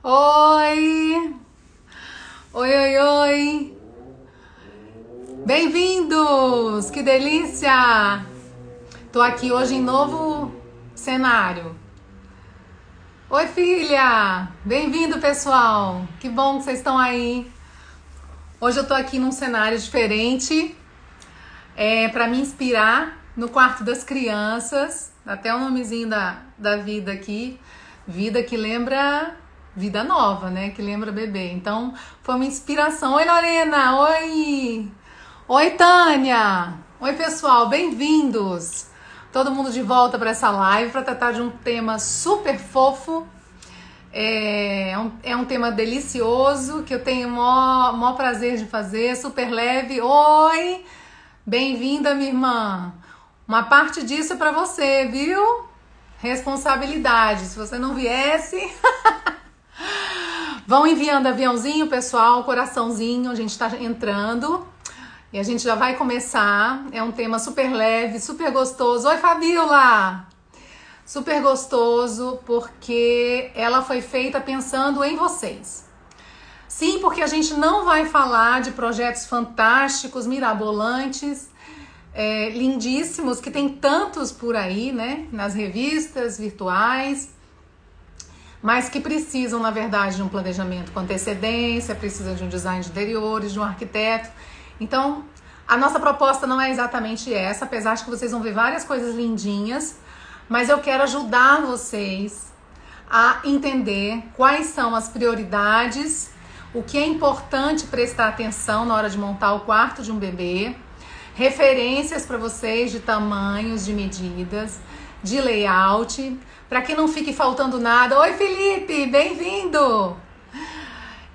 Oi! Oi, oi, oi! Bem-vindos! Que delícia! Tô aqui hoje em novo cenário. Oi, filha! Bem-vindo, pessoal! Que bom que vocês estão aí. Hoje eu tô aqui num cenário diferente para me inspirar no quarto das crianças. Até o nomezinho da vida aqui. Vida que lembra vida nova, né? Que lembra bebê. Então, foi uma inspiração. Oi, Lorena! Oi! Oi, Tânia! Oi, pessoal! Bem-vindos! Todo mundo de volta para essa live para tratar de um tema super fofo. É um tema delicioso que eu tenho o maior prazer de fazer, super leve. Oi! Bem-vinda, minha irmã! Uma parte disso é para você, viu? Responsabilidade. Se você não viesse... Vão enviando aviãozinho, pessoal, coraçãozinho, a gente tá entrando e a gente já vai começar. É um tema super leve, super gostoso. Oi, Fabiola! Super gostoso porque ela foi feita pensando em vocês. Sim, porque a gente não vai falar de projetos fantásticos, mirabolantes, lindíssimos, que tem tantos por aí, né? Nas revistas virtuais, mas que precisam, na verdade, de um planejamento com antecedência, precisam de um design de interiores, de um arquiteto. Então, a nossa proposta não é exatamente essa, apesar de que vocês vão ver várias coisas lindinhas, mas eu quero ajudar vocês a entender quais são as prioridades, o que é importante prestar atenção na hora de montar o quarto de um bebê, referências para vocês de tamanhos, de medidas, de layout, para que não fique faltando nada. Oi, Felipe, bem-vindo!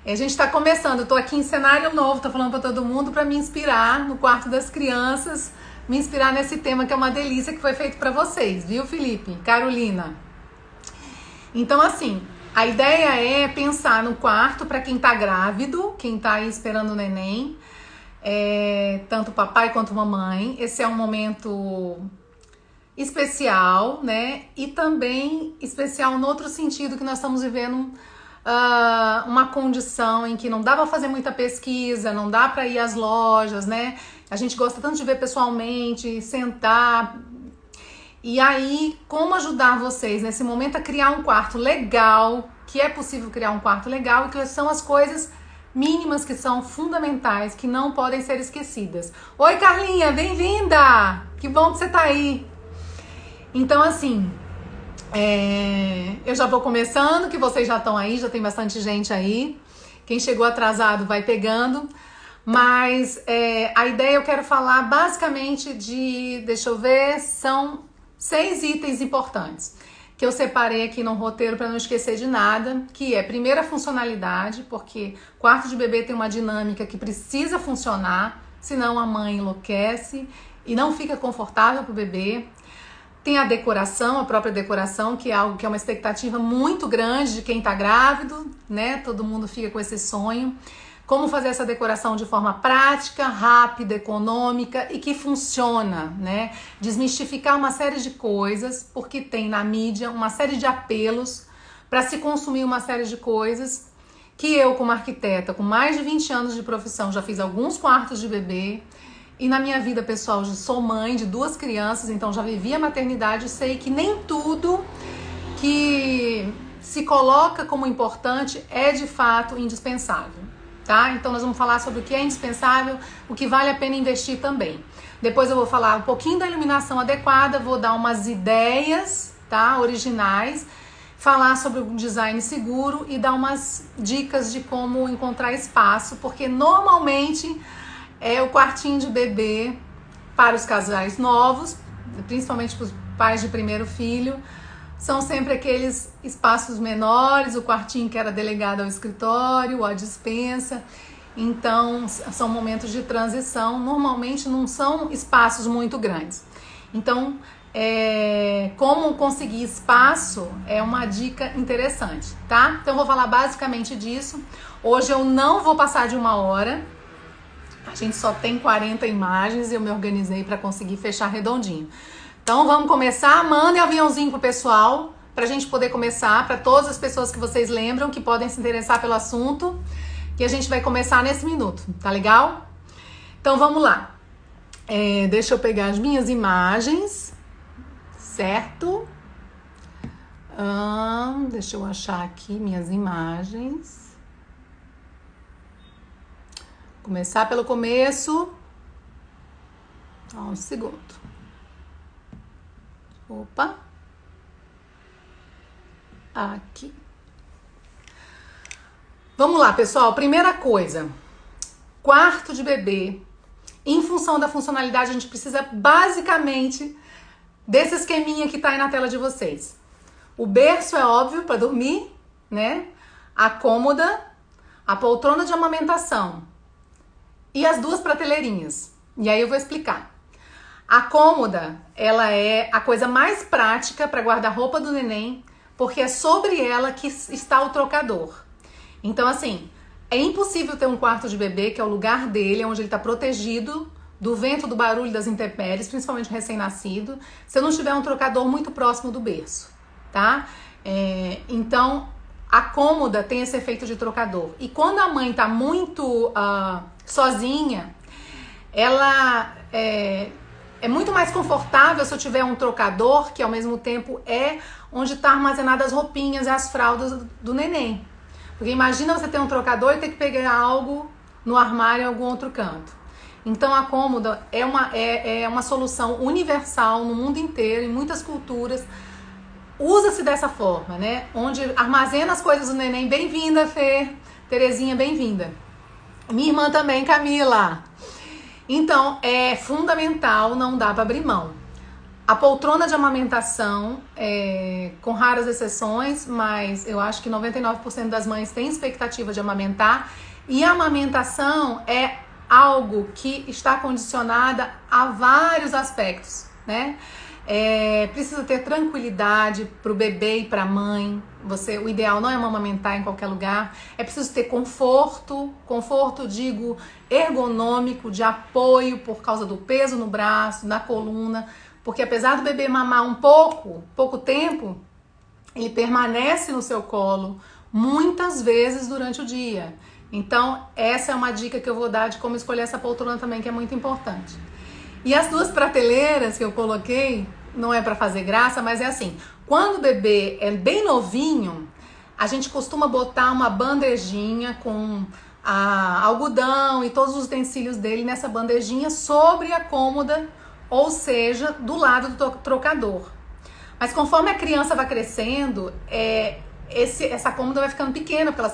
A gente está começando, eu tô aqui em cenário novo, tô falando para todo mundo para me inspirar no quarto das crianças, me inspirar nesse tema que é uma delícia, que foi feito para vocês, viu, Felipe? Carolina. Então, assim, a ideia é pensar no quarto para quem tá grávido, quem tá aí esperando o neném, tanto papai quanto mamãe. Esse é um momento especial, né? E também especial no outro sentido, que nós estamos vivendo uma condição em que não dá para fazer muita pesquisa, não dá para ir às lojas, né? A gente gosta tanto de ver pessoalmente, sentar. E aí, como ajudar vocês nesse momento a criar um quarto legal, que é possível criar um quarto legal e que são as coisas mínimas que são fundamentais, que não podem ser esquecidas. Oi, Carlinha, bem-vinda! Que bom que você tá aí. Então, assim, eu já vou começando, que vocês já estão aí, já tem bastante gente aí. Quem chegou atrasado vai pegando. Mas a ideia eu quero falar basicamente deixa eu ver, são 6 itens importantes que eu separei aqui no roteiro para não esquecer de nada, que é, primeiro, a funcionalidade, porque quarto de bebê tem uma dinâmica que precisa funcionar, senão a mãe enlouquece e não fica confortável para o bebê. Tem a decoração, a própria decoração, que é algo que é uma expectativa muito grande de quem está grávido, né? Todo mundo fica com esse sonho. Como fazer essa decoração de forma prática, rápida, econômica e que funciona, né? Desmistificar uma série de coisas, porque tem na mídia uma série de apelos para se consumir uma série de coisas que eu, como arquiteta, com mais de 20 anos de profissão, já fiz alguns quartos de bebê. E na minha vida pessoal, sou mãe de 2 crianças, então já vivi a maternidade e sei que nem tudo que se coloca como importante é de fato indispensável, tá? Então nós vamos falar sobre o que é indispensável, o que vale a pena investir também. Depois eu vou falar um pouquinho da iluminação adequada, vou dar umas ideias, tá? Originais, falar sobre o design seguro e dar umas dicas de como encontrar espaço, porque normalmente o quartinho de bebê para os casais novos, principalmente para os pais de primeiro filho, são sempre aqueles espaços menores, o quartinho que era delegado ao escritório ou à despensa. Então, são momentos de transição, normalmente não são espaços muito grandes. Então, como conseguir espaço é uma dica interessante, tá? Então, eu vou falar basicamente disso. Hoje eu não vou passar de 1 hora. A gente só tem 40 imagens e eu me organizei para conseguir fechar redondinho. Então vamos começar. Mandem aviãozinho pro pessoal pra gente poder começar, para todas as pessoas que vocês lembram que podem se interessar pelo assunto, que a gente vai começar nesse minuto, tá legal? Então vamos lá. Deixa eu pegar as minhas imagens, certo? Deixa eu achar aqui minhas imagens. Começar pelo começo. Um segundo. Opa. Aqui. Vamos lá, pessoal. Primeira coisa. Quarto de bebê. Em função da funcionalidade, a gente precisa basicamente desse esqueminha que tá aí na tela de vocês. O berço é óbvio para dormir, né? A cômoda, a poltrona de amamentação e as duas prateleirinhas. E aí eu vou explicar. A cômoda, ela é a coisa mais prática para guardar roupa do neném, porque é sobre ela que está o trocador. Então, assim, é impossível ter um quarto de bebê, que é o lugar dele, onde ele está protegido do vento, do barulho, das intempéries, principalmente recém-nascido, se não tiver um trocador muito próximo do berço, tá? Então, a cômoda tem esse efeito de trocador. E quando a mãe tá muito sozinha, ela é muito mais confortável se eu tiver um trocador, que ao mesmo tempo é onde tá armazenadas as roupinhas e as fraldas do neném. Porque imagina você ter um trocador e ter que pegar algo no armário em algum outro canto. Então a cômoda é uma solução universal no mundo inteiro, em muitas culturas. Usa-se dessa forma, né? Onde armazena as coisas do neném. Bem-vinda, Fê. Terezinha, bem-vinda. Minha irmã também, Camila. Então, é fundamental, não dá para abrir mão. A poltrona de amamentação, com raras exceções, mas eu acho que 99% das mães têm expectativa de amamentar. E a amamentação é algo que está condicionada a vários aspectos, né? Precisa ter tranquilidade para o bebê e para a mãe. O ideal não é amamentar em qualquer lugar. É preciso ter conforto, digo, ergonômico, de apoio por causa do peso no braço, na coluna, porque apesar do bebê mamar pouco tempo, ele permanece no seu colo muitas vezes durante o dia. Então, essa é uma dica que eu vou dar de como escolher essa poltrona também, que é muito importante. E as duas prateleiras que eu coloquei, não é para fazer graça, mas é assim, quando o bebê é bem novinho, a gente costuma botar uma bandejinha com algodão e todos os utensílios dele nessa bandejinha sobre a cômoda, ou seja, do lado do trocador. Mas conforme a criança vai crescendo, essa cômoda vai ficando pequena, porque ela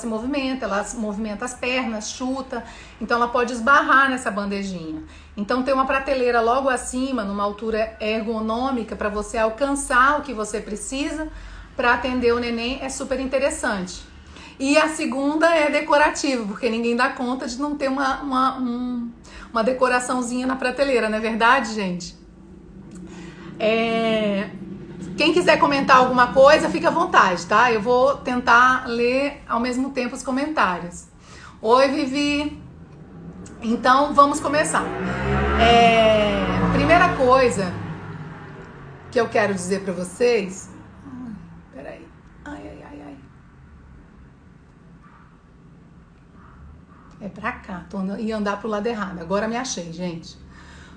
movimenta as pernas, chuta, então ela pode esbarrar nessa bandejinha. Então ter uma prateleira logo acima, numa altura ergonômica, para você alcançar o que você precisa para atender o neném, é super interessante. E a segunda é decorativa, porque ninguém dá conta de não ter uma decoraçãozinha na prateleira, não é verdade, gente? Quem quiser comentar alguma coisa, fica à vontade, tá? Eu vou tentar ler ao mesmo tempo os comentários. Oi, Vivi. Então, vamos começar. Primeira coisa que eu quero dizer pra vocês... Peraí. Ai. É pra cá. Ia andar pro lado errado. Agora me achei, gente.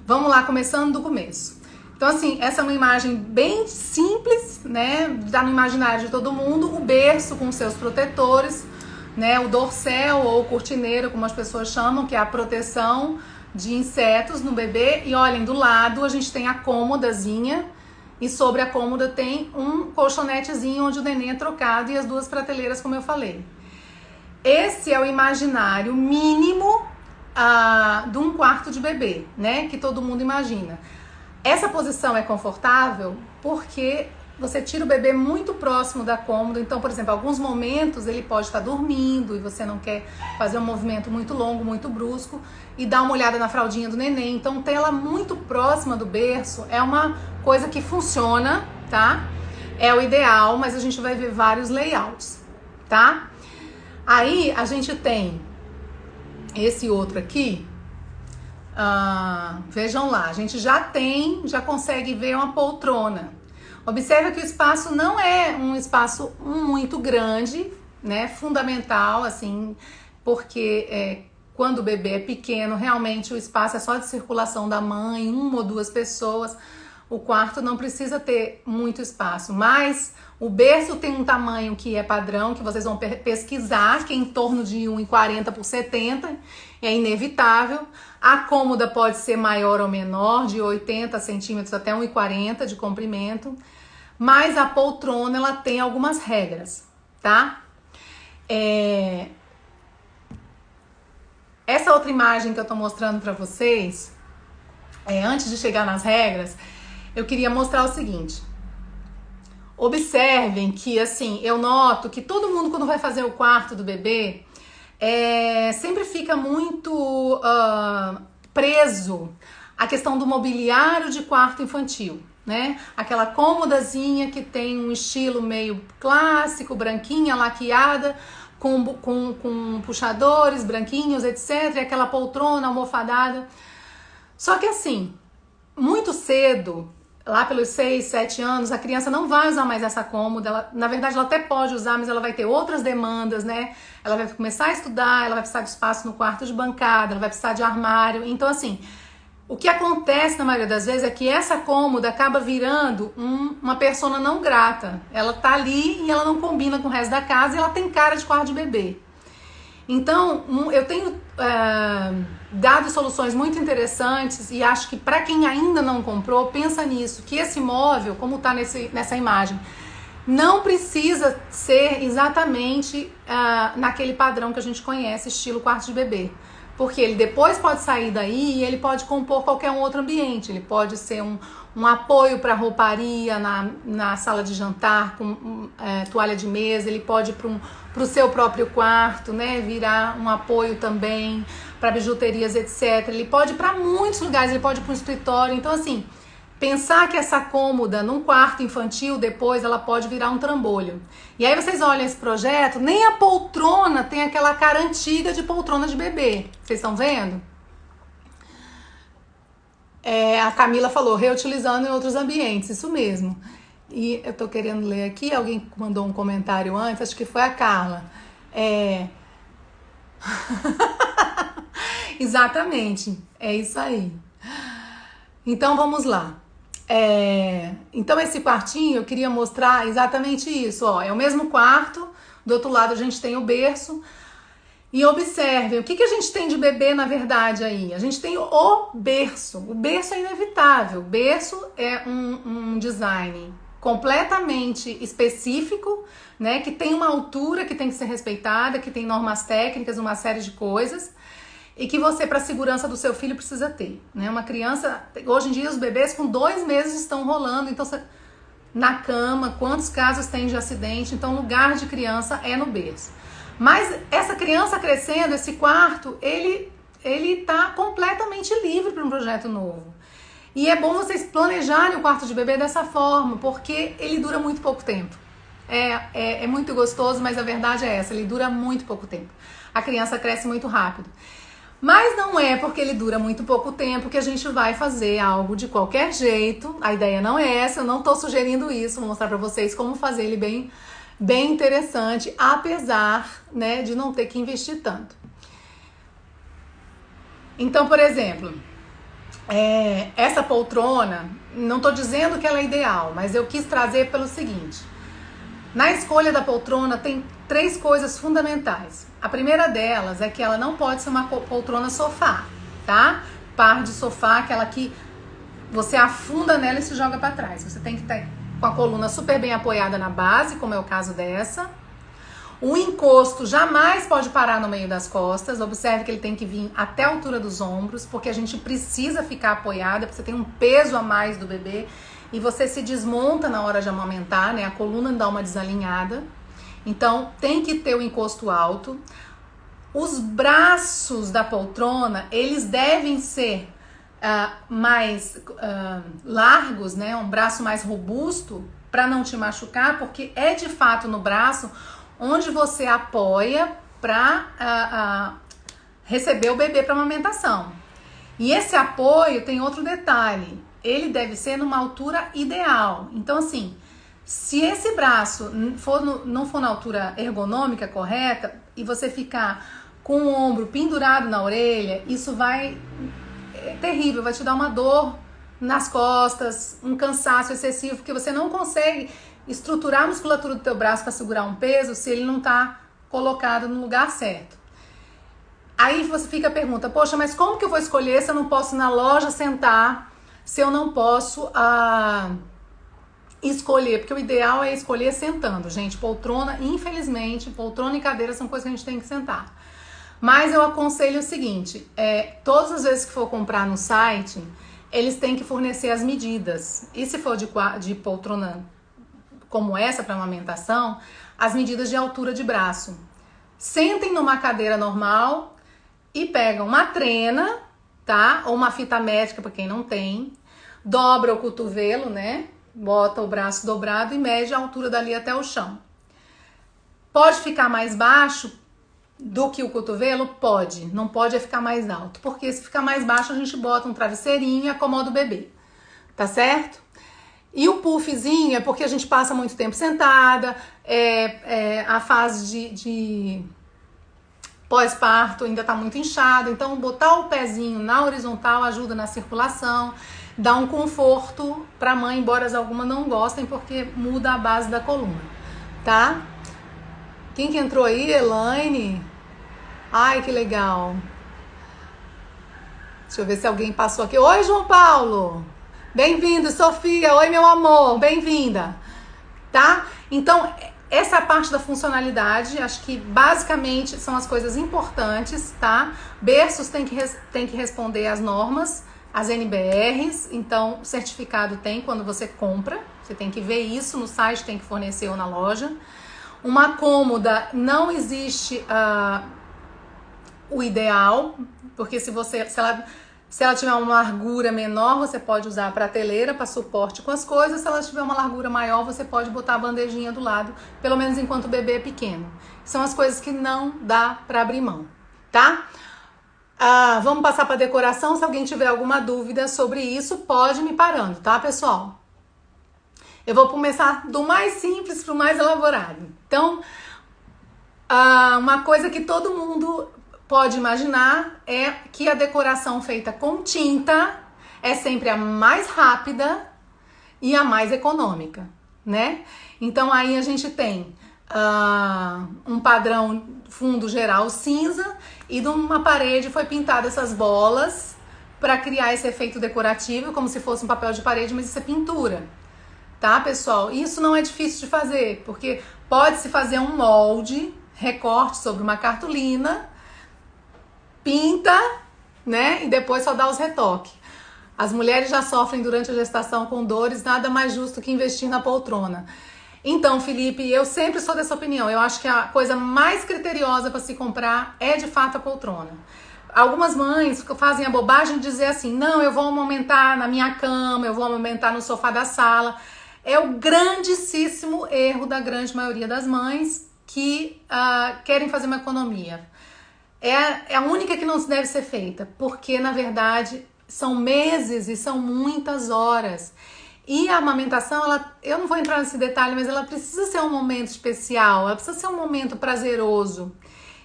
Vamos lá, começando do começo. Então, assim, essa é uma imagem bem simples, né? Tá no imaginário de todo mundo. O berço com seus protetores, né? O dorsal ou cortineiro, como as pessoas chamam, que é a proteção de insetos no bebê. E olhem, do lado a gente tem a cômodazinha e sobre a cômoda tem um colchonetezinho onde o neném é trocado e as duas prateleiras, como eu falei. Esse é o imaginário mínimo de um quarto de bebê, né? Que todo mundo imagina. Essa posição é confortável porque você tira o bebê muito próximo da cômoda. Então, por exemplo, em alguns momentos ele pode estar dormindo e você não quer fazer um movimento muito longo, muito brusco, e dar uma olhada na fraldinha do neném. Então, ter ela muito próxima do berço é uma coisa que funciona, tá? É o ideal, mas a gente vai ver vários layouts, tá? Aí a gente tem esse outro aqui. Vejam lá, a gente já consegue ver uma poltrona. Observe que o espaço não é um espaço muito grande, né? Fundamental, assim, porque quando o bebê é pequeno, realmente o espaço é só de circulação da mãe, uma ou duas pessoas. O quarto não precisa ter muito espaço, mas o berço tem um tamanho que é padrão, que vocês vão pesquisar, que é em torno de 1,40 por 70, é inevitável. A cômoda pode ser maior ou menor, de 80 centímetros até 1,40 de comprimento, mas a poltrona ela tem algumas regras, tá? Essa outra imagem que eu tô mostrando pra vocês, antes de chegar nas regras, eu queria mostrar o seguinte. Observem que, assim, eu noto que todo mundo, quando vai fazer o quarto do bebê, sempre fica muito preso à questão do mobiliário de quarto infantil, né? Aquela cômodazinha que tem um estilo meio clássico, branquinha, laqueada, com puxadores branquinhos, etc. E aquela poltrona almofadada. Só que assim, muito cedo, lá pelos 6, 7 anos, a criança não vai usar mais essa cômoda. Ela, na verdade, ela até pode usar, mas ela vai ter outras demandas, né? Ela vai começar a estudar, ela vai precisar de espaço no quarto de bancada, ela vai precisar de armário. Então, assim, o que acontece na maioria das vezes é que essa cômoda acaba virando uma persona não grata. Ela tá ali e ela não combina com o resto da casa e ela tem cara de quarto de bebê. Então, eu tenho dado soluções muito interessantes e acho que para quem ainda não comprou, pensa nisso, que esse móvel, como está nessa imagem, não precisa ser exatamente naquele padrão que a gente conhece, estilo quarto de bebê. Porque ele depois pode sair daí e ele pode compor qualquer outro ambiente. Ele pode ser um apoio para rouparia na sala de jantar, com toalha de mesa. Ele pode ir para o seu próprio quarto, né? Virar um apoio também para bijuterias, etc. Ele pode ir para muitos lugares, ele pode ir para um escritório. Então, assim, pensar que essa cômoda num quarto infantil, depois ela pode virar um trambolho. E aí vocês olham esse projeto, nem a poltrona tem aquela cara antiga de poltrona de bebê. Vocês estão vendo? A Camila falou, reutilizando em outros ambientes, isso mesmo. E eu tô querendo ler aqui, alguém mandou um comentário antes, acho que foi a Carla. Exatamente, é isso aí. Então vamos lá. Então esse quartinho eu queria mostrar exatamente isso, ó, é o mesmo quarto, do outro lado a gente tem o berço, e observem, o que a gente tem de bebê na verdade aí? A gente tem o berço é inevitável, o berço é um design completamente específico, né, que tem uma altura que tem que ser respeitada, que tem normas técnicas, uma série de coisas, e que você, para a segurança do seu filho, precisa ter, né? Uma criança, hoje em dia os bebês com 2 meses estão rolando, então você, na cama, quantos casos tem de acidente, então lugar de criança é no berço. Mas essa criança crescendo, esse quarto, ele tá completamente livre para um projeto novo. E é bom vocês planejarem o quarto de bebê dessa forma, porque ele dura muito pouco tempo. É muito gostoso, mas a verdade é essa, ele dura muito pouco tempo. A criança cresce muito rápido. Mas não é porque ele dura muito pouco tempo que a gente vai fazer algo de qualquer jeito. A ideia não é essa, eu não tô sugerindo isso. Vou mostrar pra vocês como fazer ele bem interessante, apesar, né, de não ter que investir tanto. Então, por exemplo, essa poltrona, não tô dizendo que ela é ideal, mas eu quis trazer pelo seguinte. Na escolha da poltrona tem 3 coisas fundamentais. A primeira delas é que ela não pode ser uma poltrona sofá, tá? Par de sofá, aquela que você afunda nela e se joga para trás. Você tem que estar com a coluna super bem apoiada na base, como é o caso dessa. O encosto jamais pode parar no meio das costas. Observe que ele tem que vir até a altura dos ombros, porque a gente precisa ficar apoiada, porque você tem um peso a mais do bebê e você se desmonta na hora de amamentar, né? A coluna dá uma desalinhada. Então, tem que ter o encosto alto. Os braços da poltrona, eles devem ser mais largos, né? Um braço mais robusto para não te machucar, porque é de fato no braço onde você apoia para receber o bebê para amamentação. E esse apoio tem outro detalhe, ele deve ser numa altura ideal. Então assim, se esse braço não for na altura ergonômica correta e você ficar com o ombro pendurado na orelha, isso é terrível, vai te dar uma dor nas costas, um cansaço excessivo, porque você não consegue estruturar a musculatura do teu braço para segurar um peso se ele não está colocado no lugar certo. Aí você fica a pergunta, poxa, mas como que eu vou escolher se eu não posso ir na loja sentar, se eu não posso escolher? Porque o ideal é escolher sentando, gente. Poltrona, infelizmente, poltrona e cadeira são coisas que a gente tem que sentar. Mas eu aconselho o seguinte, todas as vezes que for comprar no site, eles têm que fornecer as medidas. E se for de poltrona como essa para amamentação, as medidas de altura de braço. Sentem numa cadeira normal e pegam uma trena, tá? Ou uma fita métrica para quem não tem. Dobra o cotovelo, né? Bota o braço dobrado e mede a altura dali até o chão. Pode ficar mais baixo do que o cotovelo? Pode. Não pode ficar mais alto. Porque se ficar mais baixo, a gente bota um travesseirinho e acomoda o bebê. Tá certo? E o puffzinho é porque a gente passa muito tempo sentada, a fase de pós-parto ainda tá muito inchado, então botar o pezinho na horizontal ajuda na circulação, dá um conforto pra mãe, embora algumas não gostem, porque muda a base da coluna, tá? Quem que entrou aí? Elaine? Ai, que legal. Deixa eu ver se alguém passou aqui. Oi, João Paulo! Bem-vindo, Sofia! Oi, meu amor! Bem-vinda! Tá? Então, essa parte da funcionalidade, acho que basicamente são as coisas importantes, tá? Berços tem que responder às normas, às NBRs, então certificado tem quando você compra, você tem que ver isso no site, tem que fornecer ou na loja. Uma cômoda, não existe o ideal, porque se ela tiver uma largura menor, você pode usar a prateleira para suporte com as coisas. Se ela tiver uma largura maior, você pode botar a bandejinha do lado, pelo menos enquanto o bebê é pequeno. São as coisas que não dá para abrir mão, tá? Vamos passar para decoração. Se alguém tiver alguma dúvida sobre isso, pode me parando, tá, pessoal? Eu vou começar do mais simples para o mais elaborado. Então, uma coisa que todo mundo pode imaginar é que a decoração feita com tinta é sempre a mais rápida e a mais econômica, né? Então aí a gente tem um padrão fundo geral cinza e de uma parede foi pintada essas bolas para criar esse efeito decorativo, como se fosse um papel de parede, mas isso é pintura, tá, pessoal? Isso não é difícil de fazer, porque pode-se fazer um molde, recorte sobre uma cartolina, pinta, né? E depois só dá os retoques. As mulheres já sofrem durante a gestação com dores, nada mais justo que investir na poltrona. Então, Felipe, eu sempre sou dessa opinião. Eu acho que a coisa mais criteriosa para se comprar é de fato a poltrona. Algumas mães fazem a bobagem de dizer assim, não, eu vou amamentar na minha cama, eu vou amamentar no sofá da sala. É o grandíssimo erro da grande maioria das mães que querem fazer uma economia. É a única que não deve ser feita, porque na verdade são meses e são muitas horas. E a amamentação, eu não vou entrar nesse detalhe, mas ela precisa ser um momento especial, ela precisa ser um momento prazeroso.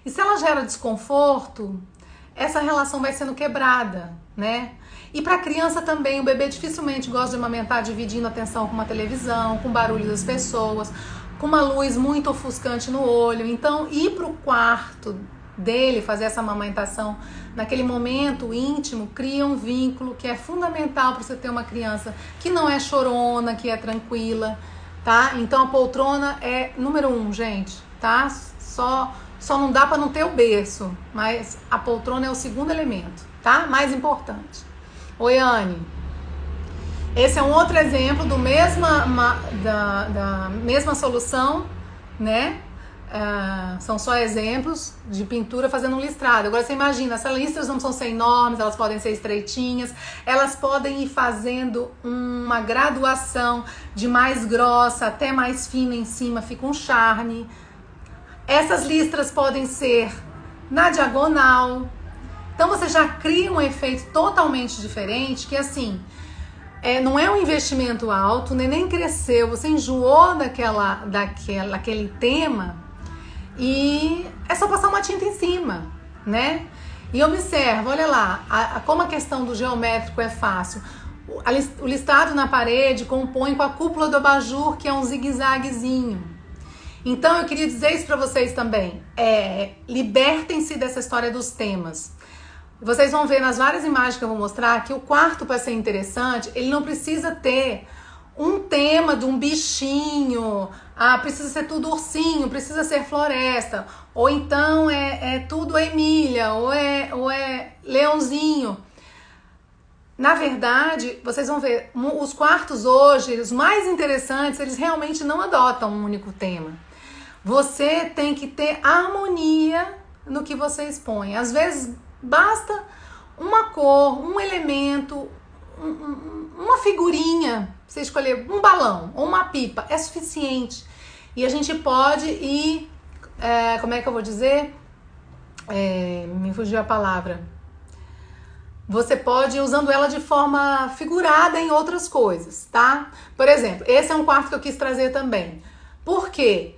E se ela gera desconforto, essa relação vai sendo quebrada, né? E para a criança também, o bebê dificilmente gosta de amamentar dividindo a atenção com uma televisão, com o barulho das pessoas, com uma luz muito ofuscante no olho. Então, ir para o quarto dele, fazer essa amamentação naquele momento íntimo, cria um vínculo que é fundamental para você ter uma criança que não é chorona, que é tranquila, tá? Então a poltrona é número 1, gente, tá? Só não dá para não ter o berço, mas a poltrona é o segundo elemento, tá? Mais importante. Oi, Anne. Esse é um outro exemplo da mesma solução, né? São só exemplos de pintura fazendo um listrado. Agora você imagina, essas listras não precisam ser enormes, elas podem ser estreitinhas, elas podem ir fazendo uma graduação de mais grossa até mais fina em cima, fica um charme. Essas listras podem ser na diagonal, Então você já cria um efeito totalmente diferente, que assim, não é um investimento alto, nem cresceu, você enjoou daquele tema e é só passar uma tinta em cima, né? E observa, olha lá, como a questão do geométrico é fácil. O listado na parede compõe com a cúpula do abajur, que é um zigue-zaguezinho. Então eu queria dizer isso para vocês também, libertem-se dessa história dos temas. Vocês vão ver nas várias imagens que eu vou mostrar que o quarto, para ser interessante, ele não precisa ter um tema de um bichinho, precisa ser tudo ursinho, precisa ser floresta, ou então tudo Emília, ou é leãozinho. Na verdade, vocês vão ver, os quartos hoje, os mais interessantes, eles realmente não adotam um único tema. Você tem que ter harmonia no que você expõe. Às vezes basta uma cor, um elemento, uma figurinha, você escolher um balão ou uma pipa, é suficiente. E a gente pode ir, como é que eu vou dizer? Me fugiu a palavra. Você pode ir usando ela de forma figurada em outras coisas, tá? Por exemplo, esse é um quarto que eu quis trazer também. Por quê?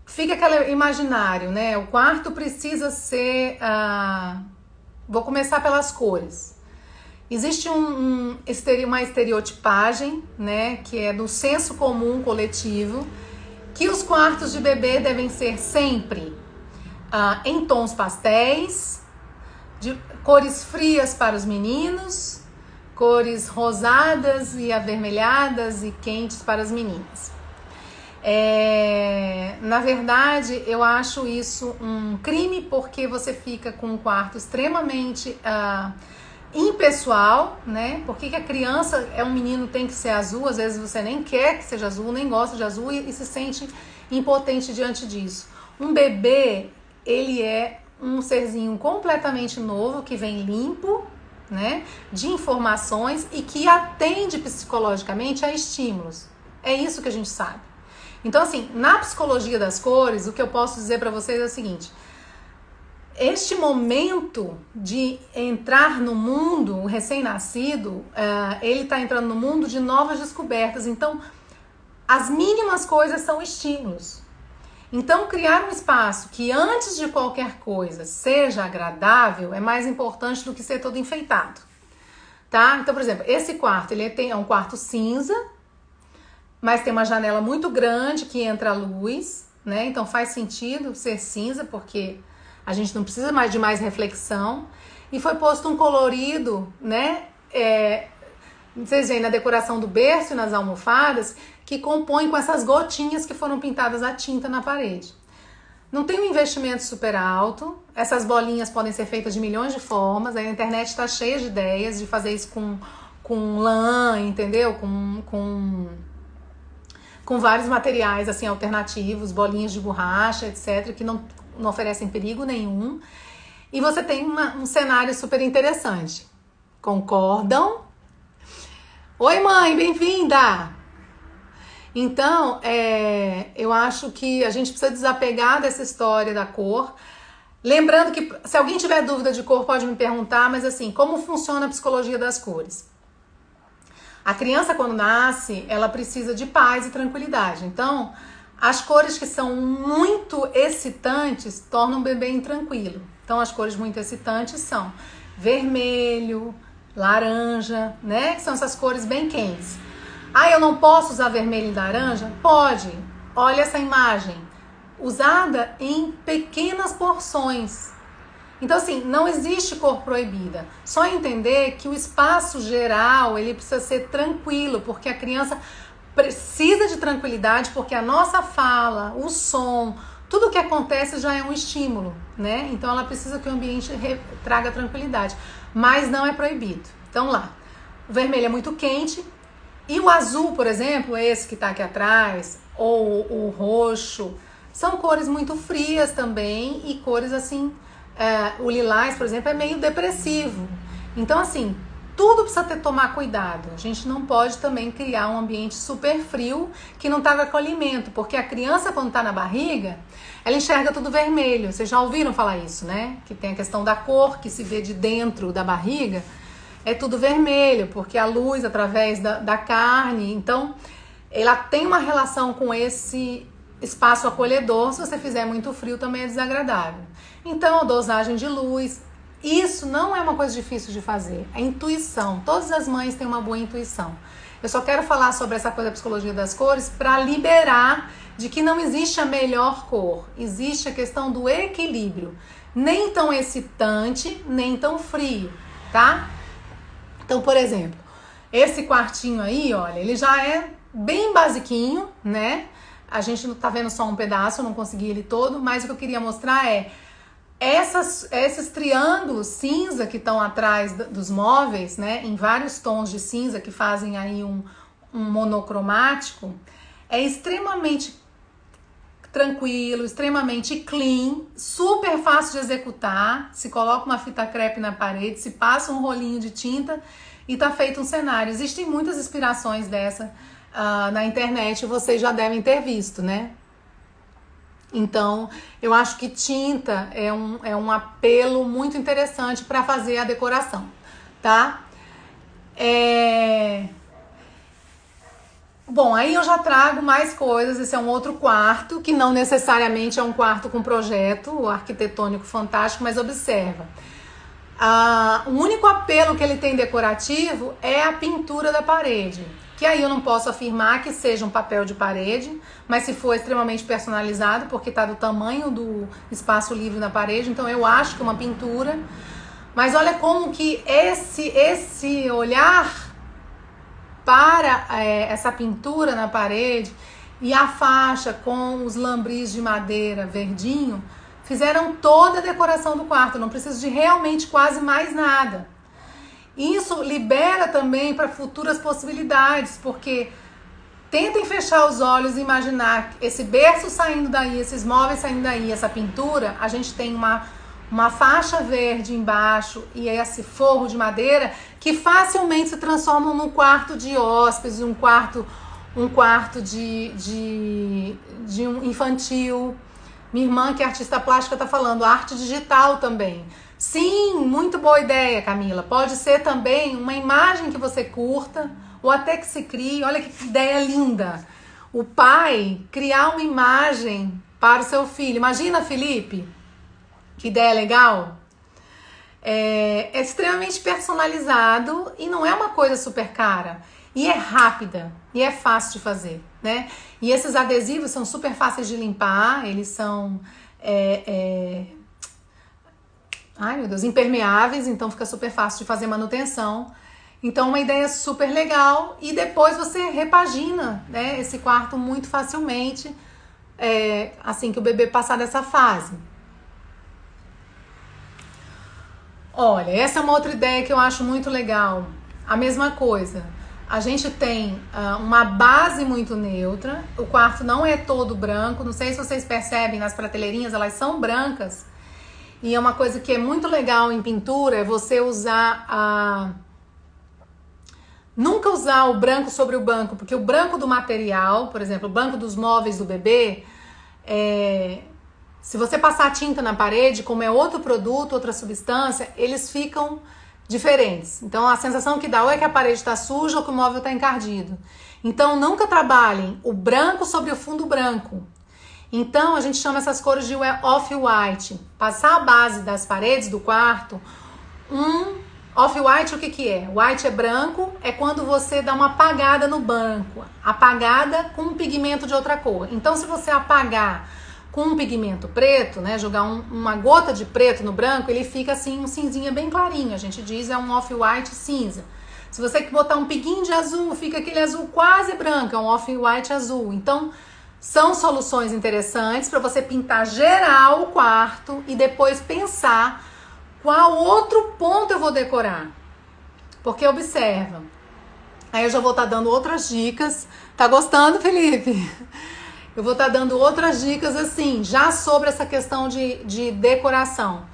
Fica aquele imaginário, né? O quarto precisa ser... Vou começar pelas cores. Existe uma estereotipagem, né? Que é do senso comum coletivo, que os quartos de bebê devem ser sempre em tons pastéis, de cores frias para os meninos, cores rosadas e avermelhadas e quentes para as meninas. Na verdade, eu acho isso um crime, porque você fica com um quarto extremamente impessoal, né? Por que a criança um menino tem que ser azul? Às vezes você nem quer que seja azul, nem gosta de azul e se sente impotente diante disso. Um bebê, ele é um serzinho completamente novo, que vem limpo, né? De informações e que atende psicologicamente a estímulos. É isso que a gente sabe. Então, assim, na psicologia das cores, o que eu posso dizer para vocês é o seguinte: este momento de entrar no mundo, o recém-nascido, ele está entrando no mundo de novas descobertas. Então, as mínimas coisas são estímulos. Então, criar um espaço que, antes de qualquer coisa, seja agradável é mais importante do que ser todo enfeitado, tá? Então, por exemplo, esse quarto, é um quarto cinza, mas tem uma janela muito grande que entra a luz, né? Então faz sentido ser cinza, porque a gente não precisa mais de mais reflexão. E foi posto um colorido, né? Vocês veem na decoração do berço e nas almofadas, que compõe com essas gotinhas que foram pintadas a tinta na parede. Não tem um investimento super alto, essas bolinhas podem ser feitas de milhões de formas, a internet está cheia de ideias de fazer isso com lã, entendeu? Com vários materiais assim alternativos, bolinhas de borracha, etc., que não oferecem perigo nenhum. E você tem um cenário super interessante. Concordam? Oi, mãe, bem-vinda! Então, eu acho que a gente precisa desapegar dessa história da cor. Lembrando que, se alguém tiver dúvida de cor, pode me perguntar, mas assim, como funciona a psicologia das cores? A criança, quando nasce, ela precisa de paz e tranquilidade. Então, as cores que são muito excitantes tornam o bebê intranquilo. Então, as cores muito excitantes são vermelho, laranja, né? Que são essas cores bem quentes. Eu não posso usar vermelho e laranja? Pode. Olha essa imagem. Usada em pequenas porções. Então, assim, não existe cor proibida. Só entender que o espaço geral, ele precisa ser tranquilo, porque a criança precisa de tranquilidade, porque a nossa fala, o som, tudo que acontece já é um estímulo, né? Então, ela precisa que o ambiente traga tranquilidade. Mas não é proibido. Então, lá, o vermelho é muito quente e o azul, por exemplo, esse que tá aqui atrás, ou o roxo, são cores muito frias também e cores assim... o lilás, por exemplo, é meio depressivo. Então, assim, tudo precisa tomar cuidado. A gente não pode também criar um ambiente super frio que não tá com acolhimento, porque a criança, quando tá na barriga, ela enxerga tudo vermelho. Vocês já ouviram falar isso, né? Que tem a questão da cor que se vê de dentro da barriga, é tudo vermelho, porque a luz através da carne. Então, ela tem uma relação com esse espaço acolhedor. Se você fizer muito frio, também é desagradável. Então, a dosagem de luz. Isso não é uma coisa difícil de fazer, é intuição. Todas as mães têm uma boa intuição. Eu só quero falar sobre essa coisa da psicologia das cores para liberar de que não existe a melhor cor. Existe a questão do equilíbrio. Nem tão excitante, nem tão frio, tá? Então, por exemplo, esse quartinho aí, olha, ele já é bem basiquinho, né? A gente não tá vendo só um pedaço, eu não consegui ele todo, mas o que eu queria mostrar é esses triângulos cinza que estão atrás dos móveis, né, em vários tons de cinza que fazem aí um monocromático, é extremamente tranquilo, extremamente clean, super fácil de executar. Se coloca uma fita crepe na parede, se passa um rolinho de tinta e tá feito um cenário. Existem muitas inspirações dessa na internet, vocês já devem ter visto, né? Então, eu acho que tinta é um apelo muito interessante para fazer a decoração, tá? Bom, aí eu já trago mais coisas. Esse é um outro quarto, que não necessariamente é um quarto com projeto arquitetônico fantástico, mas observa. O único apelo que ele tem decorativo é a pintura da parede. Que aí eu não posso afirmar que seja um papel de parede, mas se for extremamente personalizado, porque está do tamanho do espaço livre na parede, então eu acho que é uma pintura. Mas olha como que esse olhar para essa pintura na parede e a faixa com os lambris de madeira verdinho fizeram toda a decoração do quarto. Eu não preciso de realmente quase mais nada. Isso libera também para futuras possibilidades, porque tentem fechar os olhos e imaginar esse berço saindo daí, esses móveis saindo daí, essa pintura. A gente tem uma faixa verde embaixo e esse forro de madeira que facilmente se transformam num quarto de hóspedes, um quarto de um infantil. Minha irmã, que é artista plástica, está falando arte digital também. Sim, muito boa ideia, Camila. Pode ser também uma imagem que você curta ou até que se crie. Olha que ideia linda. O pai criar uma imagem para o seu filho. Imagina, Felipe, que ideia legal. É extremamente personalizado e não é uma coisa super cara. E é rápida e é fácil de fazer, né? E esses adesivos são super fáceis de limpar. Eles são... ai, meu Deus, impermeáveis, então fica super fácil de fazer manutenção. Então, uma ideia super legal. E depois você repagina, né, esse quarto muito facilmente, assim que o bebê passar dessa fase. Olha, essa é uma outra ideia que eu acho muito legal. A mesma coisa. A gente tem uma base muito neutra. O quarto não é todo branco. Não sei se vocês percebem, nas prateleirinhas elas são brancas. E é uma coisa que é muito legal em pintura, é você usar nunca usar o branco sobre o branco, porque o branco do material, por exemplo, o branco dos móveis do bebê, se você passar tinta na parede, como é outro produto, outra substância, eles ficam diferentes. Então a sensação que dá ou é que a parede está suja ou que o móvel está encardido. Então nunca trabalhem o branco sobre o fundo branco. Então, a gente chama essas cores de off-white. Passar a base das paredes do quarto, off-white, o que é? White é branco, é quando você dá uma apagada no branco. Apagada com um pigmento de outra cor. Então, se você apagar com um pigmento preto, né, jogar uma gota de preto no branco, ele fica assim, um cinzinha bem clarinho. A gente diz é um off-white cinza. Se você botar um piguinho de azul, fica aquele azul quase branco, é um off-white azul. Então... são soluções interessantes para você pintar geral o quarto e depois pensar qual outro ponto eu vou decorar. Porque observa. Aí eu já vou estar dando outras dicas. Tá gostando, Felipe? Eu vou estar dando outras dicas assim, já sobre essa questão de decoração.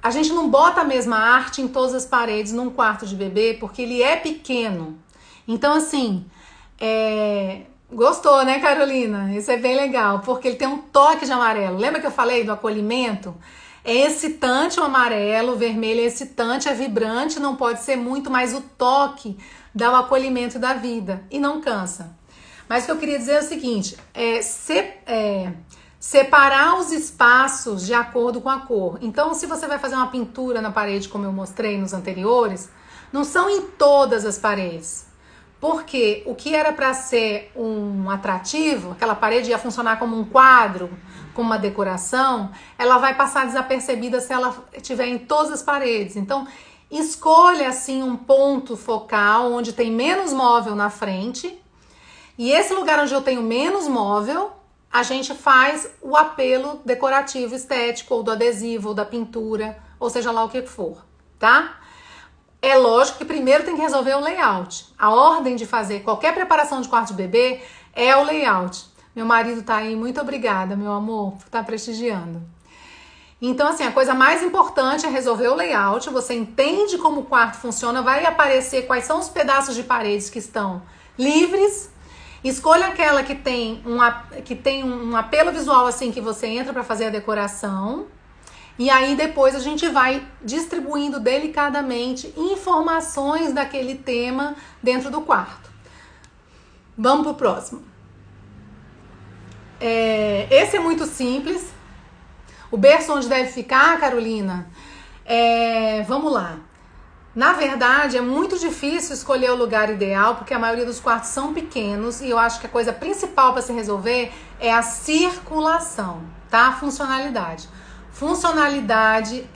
a gente não bota a mesma arte em todas as paredes num quarto de bebê, porque ele é pequeno. Então, assim, gostou, né, Carolina? Isso é bem legal, porque ele tem um toque de amarelo. Lembra que eu falei do acolhimento? É excitante o amarelo, o vermelho é excitante, é vibrante, não pode ser muito, mas o toque dá o acolhimento da vida e não cansa. Mas o que eu queria dizer é o seguinte, separar os espaços de acordo com a cor. Então, se você vai fazer uma pintura na parede, como eu mostrei nos anteriores, não são em todas as paredes. Porque o que era para ser um atrativo, aquela parede ia funcionar como um quadro, como uma decoração, ela vai passar desapercebida se ela estiver em todas as paredes. Então, escolha assim um ponto focal onde tem menos móvel na frente. E esse lugar onde eu tenho menos móvel, a gente faz o apelo decorativo, estético, ou do adesivo, ou da pintura, ou seja lá o que for, tá? É lógico que primeiro tem que resolver o layout. A ordem de fazer qualquer preparação de quarto de bebê é o layout. Meu marido tá aí, muito obrigada, meu amor, por estar prestigiando. Então, assim, a coisa mais importante é resolver o layout. Você entende como o quarto funciona, vai aparecer quais são os pedaços de paredes que estão livres. Escolha aquela que tem um apelo visual, assim, que você entra para fazer a decoração. E aí depois a gente vai distribuindo delicadamente informações daquele tema dentro do quarto. Vamos pro próximo. Esse é muito simples. O berço onde deve ficar, Carolina? Vamos lá. Na verdade, é muito difícil escolher o lugar ideal, porque a maioria dos quartos são pequenos e eu acho que a coisa principal para se resolver é a circulação, tá? A funcionalidade. Funcionalidade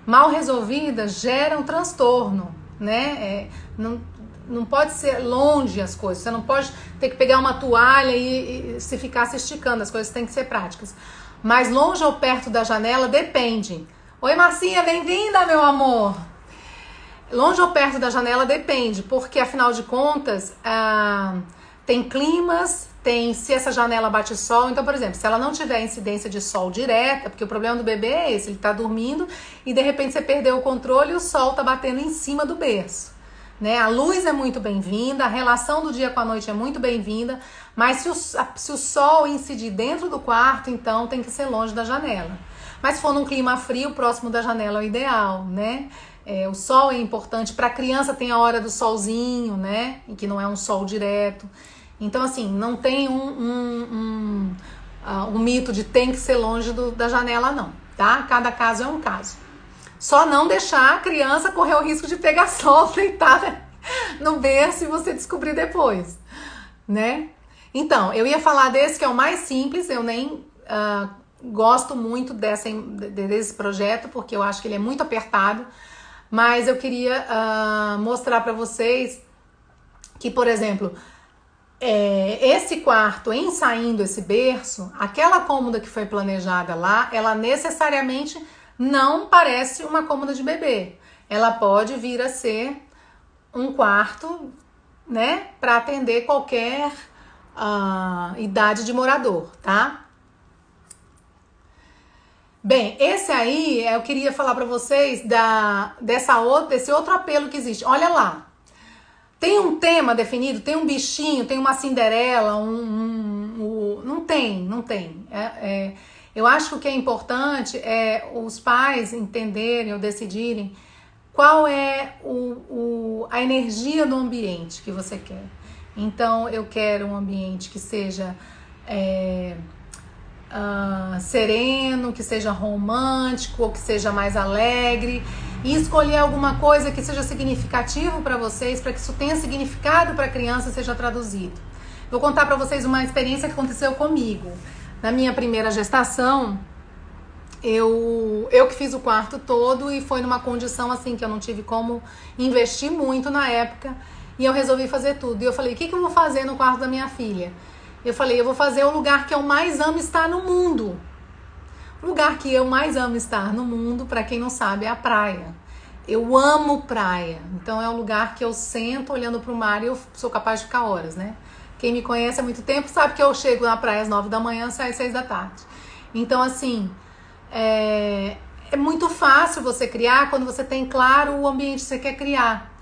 mal resolvida gera um transtorno, né? Não pode ser longe as coisas, você não pode ter que pegar uma toalha e se ficar se esticando, as coisas têm que ser práticas. Mas longe ou perto da janela depende. Oi, Marcinha, bem-vinda, meu amor! Longe ou perto da janela depende, porque afinal de contas tem climas, se essa janela bate sol. Então, por exemplo, se ela não tiver incidência de sol direta, porque o problema do bebê é esse, ele tá dormindo e de repente você perdeu o controle e o sol tá batendo em cima do berço, né? A luz é muito bem-vinda, a relação do dia com a noite é muito bem-vinda, mas se o sol incidir dentro do quarto, então tem que ser longe da janela. Mas se for num clima frio, próximo da janela é o ideal, né? O sol é importante. Para a criança tem a hora do solzinho, né? E que não é um sol direto. Então, assim, não tem um mito de tem que ser longe da janela, não, tá? Cada caso é um caso. Só não deixar a criança correr o risco de pegar sol deitada no berço e você descobrir depois, né? Então, eu ia falar desse que é o mais simples, eu nem gosto muito desse projeto, porque eu acho que ele é muito apertado, mas eu queria mostrar para vocês que, por exemplo, esse quarto, em saindo esse berço, aquela cômoda que foi planejada lá, ela necessariamente não parece uma cômoda de bebê. Ela pode vir a ser um quarto, né, para atender qualquer idade de morador, tá? Bem, esse aí eu queria falar para vocês desse outro apelo que existe. Olha lá, tem um tema definido, tem um bichinho, tem uma Cinderela, não tem. Eu acho que o que é importante é os pais entenderem ou decidirem qual é a energia do ambiente que você quer. Então, eu quero um ambiente que seja sereno, que seja romântico ou que seja mais alegre, e escolher alguma coisa que seja significativo para vocês, para que isso tenha significado para a criança e seja traduzido. Vou contar para vocês uma experiência que aconteceu comigo. Na minha primeira gestação, eu que fiz o quarto todo e foi numa condição assim que eu não tive como investir muito na época, e eu resolvi fazer tudo. E eu falei, o que eu vou fazer no quarto da minha filha? Eu falei, eu vou fazer o lugar que eu mais amo estar no mundo. O lugar que eu mais amo estar no mundo, para quem não sabe, é a praia. Eu amo praia. Então é um lugar que eu sento olhando para o mar e eu sou capaz de ficar horas, né? Quem me conhece há muito tempo sabe que eu chego na praia às 9 da manhã, saio às 6 da tarde. Então, assim, muito fácil você criar quando você tem claro o ambiente que você quer criar.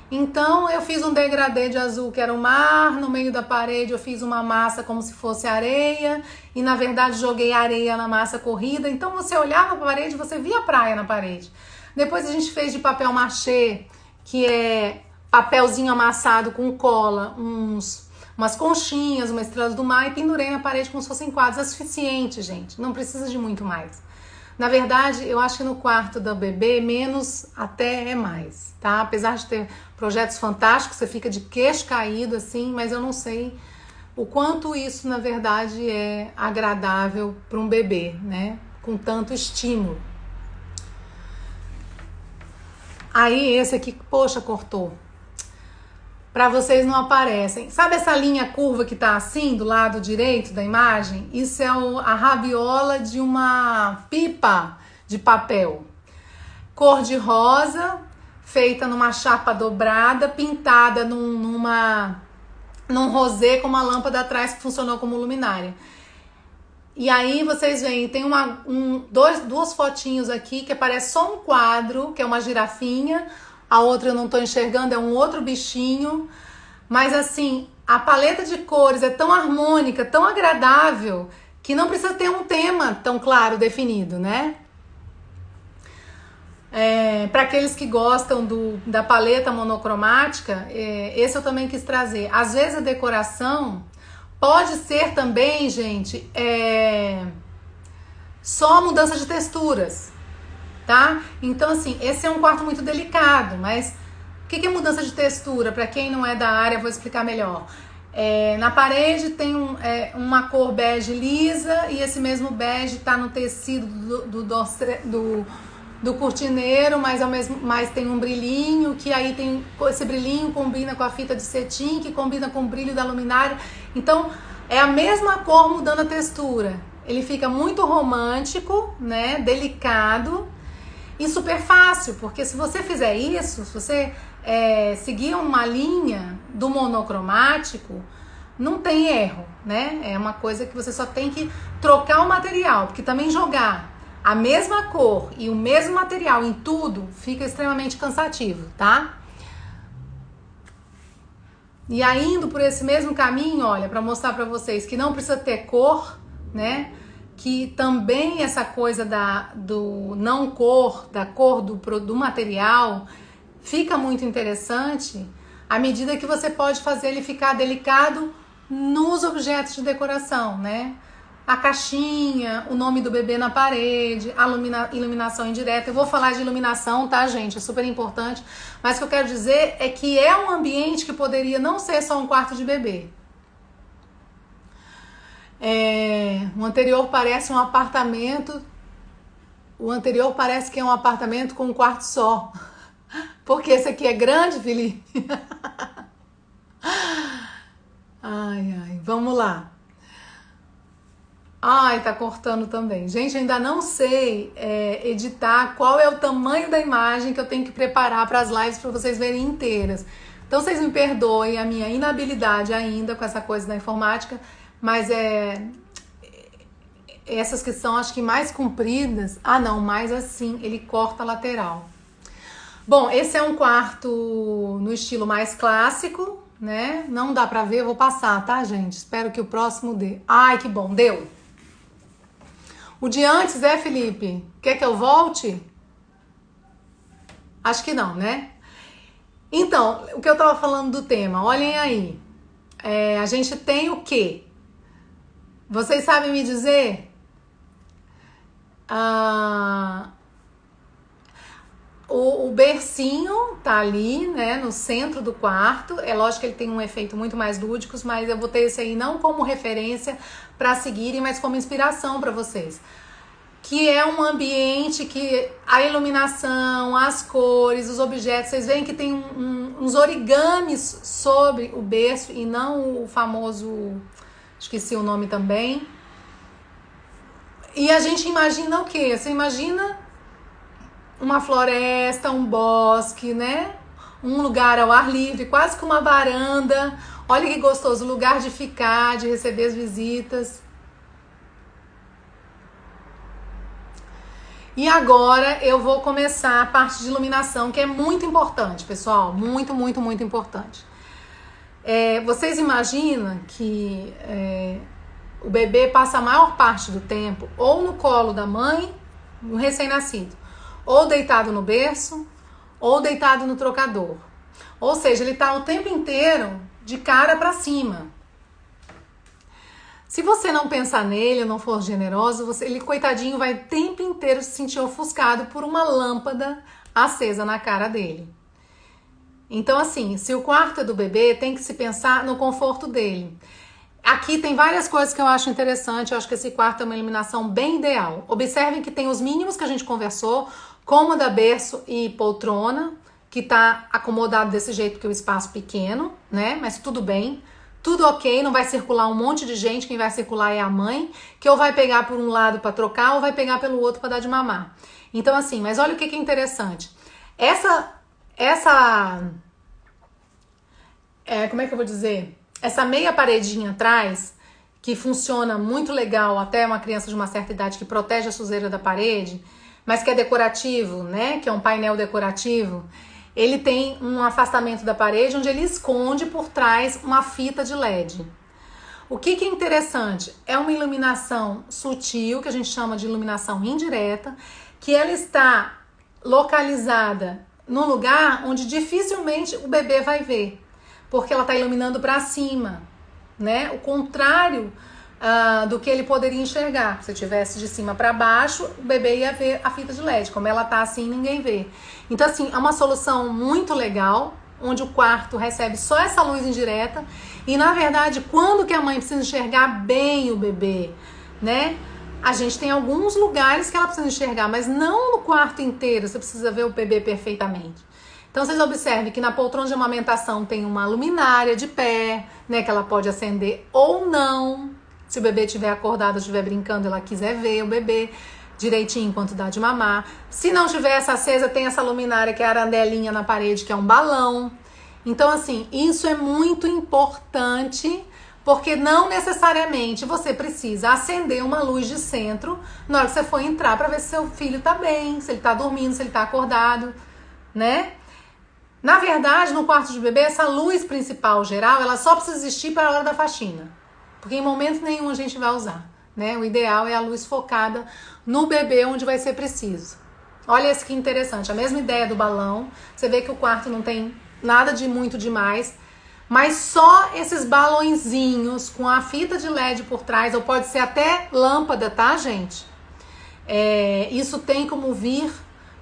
Então eu fiz um degradê de azul que era o mar, no meio da parede eu fiz uma massa como se fosse areia e na verdade joguei areia na massa corrida, então você olhava para a parede e você via a praia na parede. Depois a gente fez de papel machê, que é papelzinho amassado com cola, umas conchinhas, uma estrela do mar e pendurei na parede como se fossem quadros. É suficiente, gente, não precisa de muito mais. Na verdade, eu acho que no quarto da bebê, menos até é mais, tá? Apesar de ter projetos fantásticos, você fica de queixo caído, assim, mas eu não sei o quanto isso, na verdade, é agradável para um bebê, né? Com tanto estímulo. Aí, esse aqui, poxa, cortou. Para vocês não aparecem. Sabe essa linha curva que tá assim, do lado direito da imagem? Isso é a rabiola de uma pipa de papel. Cor de rosa, feita numa chapa dobrada, pintada num rosé com uma lâmpada atrás que funcionou como luminária. E aí vocês veem, tem duas fotinhos aqui que parece só um quadro, que é uma girafinha. A outra eu não tô enxergando, é um outro bichinho. Mas assim, a paleta de cores é tão harmônica, tão agradável, que não precisa ter um tema tão claro, definido, né? Para aqueles que gostam da paleta monocromática, esse eu também quis trazer. Às vezes a decoração pode ser também, gente, só mudança de texturas. Tá? Então, assim, esse é um quarto muito delicado, mas o que é mudança de textura? Para quem não é da área, vou explicar melhor. Na parede tem uma cor bege lisa e esse mesmo bege tá no tecido do cortineiro, mas tem um brilhinho, que aí esse brilhinho combina com a fita de cetim, que combina com o brilho da luminária. Então, é a mesma cor mudando a textura. Ele fica muito romântico, né? Delicado. E super fácil, porque se você fizer isso, se você seguir uma linha do monocromático, não tem erro, né? É uma coisa que você só tem que trocar o material, porque também jogar a mesma cor e o mesmo material em tudo fica extremamente cansativo, tá? E aí, indo por esse mesmo caminho, olha, para mostrar para vocês que não precisa ter cor, né? Que também essa coisa do não cor, da cor do material, fica muito interessante à medida que você pode fazer ele ficar delicado nos objetos de decoração, né? A caixinha, o nome do bebê na parede, a iluminação indireta. Eu vou falar de iluminação, tá, gente? É super importante. Mas o que eu quero dizer é que é um ambiente que poderia não ser só um quarto de bebê. O anterior parece um apartamento. O anterior parece que é um apartamento com um quarto só. Porque esse aqui é grande, Felipe. Ai, vamos lá. Ai, tá cortando também. Gente, eu ainda não sei editar qual é o tamanho da imagem que eu tenho que preparar para as lives para vocês verem inteiras. Então vocês me perdoem a minha inabilidade ainda com essa coisa da informática. Mas essas que são, acho que mais compridas. Ah, não, mais assim, ele corta a lateral. Bom, esse é um quarto no estilo mais clássico, né? Não dá pra ver, eu vou passar, tá, gente? Espero que o próximo dê. Ai, que bom, deu. O de antes, Felipe? Quer que eu volte? Acho que não, né? Então, o que eu tava falando do tema, olhem aí. A gente tem o quê? Vocês sabem me dizer? O bercinho tá ali, né, no centro do quarto. É lógico que ele tem um efeito muito mais lúdico, mas eu botei esse aí não como referência para seguirem, mas como inspiração para vocês. Que é um ambiente que a iluminação, as cores, os objetos, vocês veem que tem uns origamis sobre o berço e não o famoso... Esqueci o nome também. E a gente imagina o quê? Você imagina uma floresta, um bosque, né? Um lugar ao ar livre, quase que uma varanda. Olha que gostoso, lugar de ficar, de receber as visitas. E agora eu vou começar a parte de iluminação, que é muito importante, pessoal. Muito, muito, muito importante. Vocês imaginam que o bebê passa a maior parte do tempo ou no colo da mãe, no recém-nascido, ou deitado no berço, ou deitado no trocador. Ou seja, ele está o tempo inteiro de cara para cima. Se você não pensar nele, não for generoso, ele, coitadinho, vai o tempo inteiro se sentir ofuscado por uma lâmpada acesa na cara dele. Então, assim, se o quarto é do bebê, tem que se pensar no conforto dele. Aqui tem várias coisas que eu acho interessante. Eu acho que esse quarto é uma iluminação bem ideal. Observem que tem os mínimos que a gente conversou, cômoda, berço e poltrona, que tá acomodado desse jeito porque o espaço é pequeno, né? Mas tudo bem. Tudo ok, não vai circular um monte de gente, quem vai circular é a mãe, que ou vai pegar por um lado para trocar ou vai pegar pelo outro para dar de mamar. Então assim, mas olha o que é interessante. Como é que eu vou dizer? Essa meia paredinha atrás, que funciona muito legal até uma criança de uma certa idade, que protege a sujeira da parede, mas que é decorativo, né? Que é um painel decorativo. Ele tem um afastamento da parede onde ele esconde por trás uma fita de LED. O que é interessante? É uma iluminação sutil, que a gente chama de iluminação indireta, que ela está localizada no lugar onde dificilmente o bebê vai ver, porque ela está iluminando para cima, né? O contrário do que ele poderia enxergar. Se tivesse de cima para baixo, o bebê ia ver a fita de LED. Como ela tá assim, ninguém vê. Então, assim, é uma solução muito legal, onde o quarto recebe só essa luz indireta. E, na verdade, quando que a mãe precisa enxergar bem o bebê, né? A gente tem alguns lugares que ela precisa enxergar, mas não no quarto inteiro. Você precisa ver o bebê perfeitamente. Então, vocês observem que na poltrona de amamentação tem uma luminária de pé, né? Que ela pode acender ou não. Se o bebê estiver acordado, estiver brincando, ela quiser ver o bebê direitinho enquanto dá de mamar. Se não tiver essa acesa, tem essa luminária que é a arandelinha na parede, que é um balão. Então, assim, isso é muito importante, porque não necessariamente você precisa acender uma luz de centro na hora que você for entrar para ver se seu filho tá bem, se ele tá dormindo, se ele tá acordado, né? Na verdade, no quarto de bebê, essa luz principal geral, ela só precisa existir para a hora da faxina. Porque em momento nenhum a gente vai usar, né? O ideal é a luz focada no bebê onde vai ser preciso. Olha esse que interessante, a mesma ideia do balão. Você vê que o quarto não tem nada de muito demais, mas só esses balõezinhos com a fita de LED por trás, ou pode ser até lâmpada, tá, gente? Isso tem como vir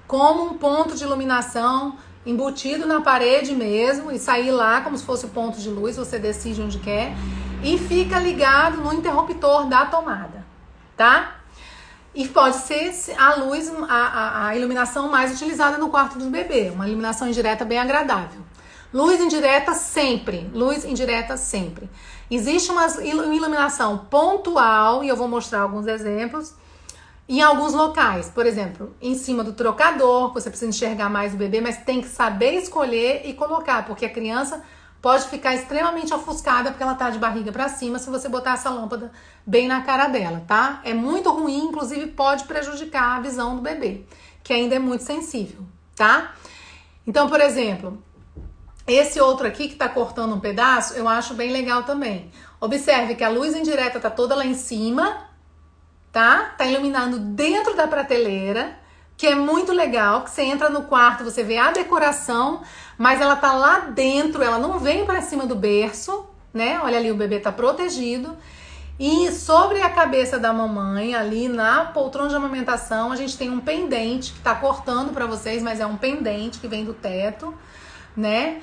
como um ponto de iluminação embutido na parede mesmo e sair lá como se fosse o ponto de luz, você decide onde quer. E fica ligado no interruptor da tomada, tá? E pode ser a luz, a iluminação mais utilizada no quarto do bebê, uma iluminação indireta bem agradável. Luz indireta sempre, luz indireta sempre. Existe uma iluminação pontual, e eu vou mostrar alguns exemplos, em alguns locais. Por exemplo, em cima do trocador, você precisa enxergar mais o bebê, mas tem que saber escolher e colocar, porque a criança pode ficar extremamente ofuscada porque ela tá de barriga para cima se você botar essa lâmpada bem na cara dela, tá? É muito ruim, inclusive pode prejudicar a visão do bebê, que ainda é muito sensível, tá? Então, por exemplo, esse outro aqui que tá cortando um pedaço, eu acho bem legal também. Observe que a luz indireta tá toda lá em cima, tá? Tá iluminando dentro da prateleira, que é muito legal, que você entra no quarto, você vê a decoração, mas ela tá lá dentro, ela não vem para cima do berço, né? Olha ali, o bebê tá protegido. E sobre a cabeça da mamãe, ali na poltrona de amamentação, a gente tem um pendente que tá cortando para vocês, mas é um pendente que vem do teto, né?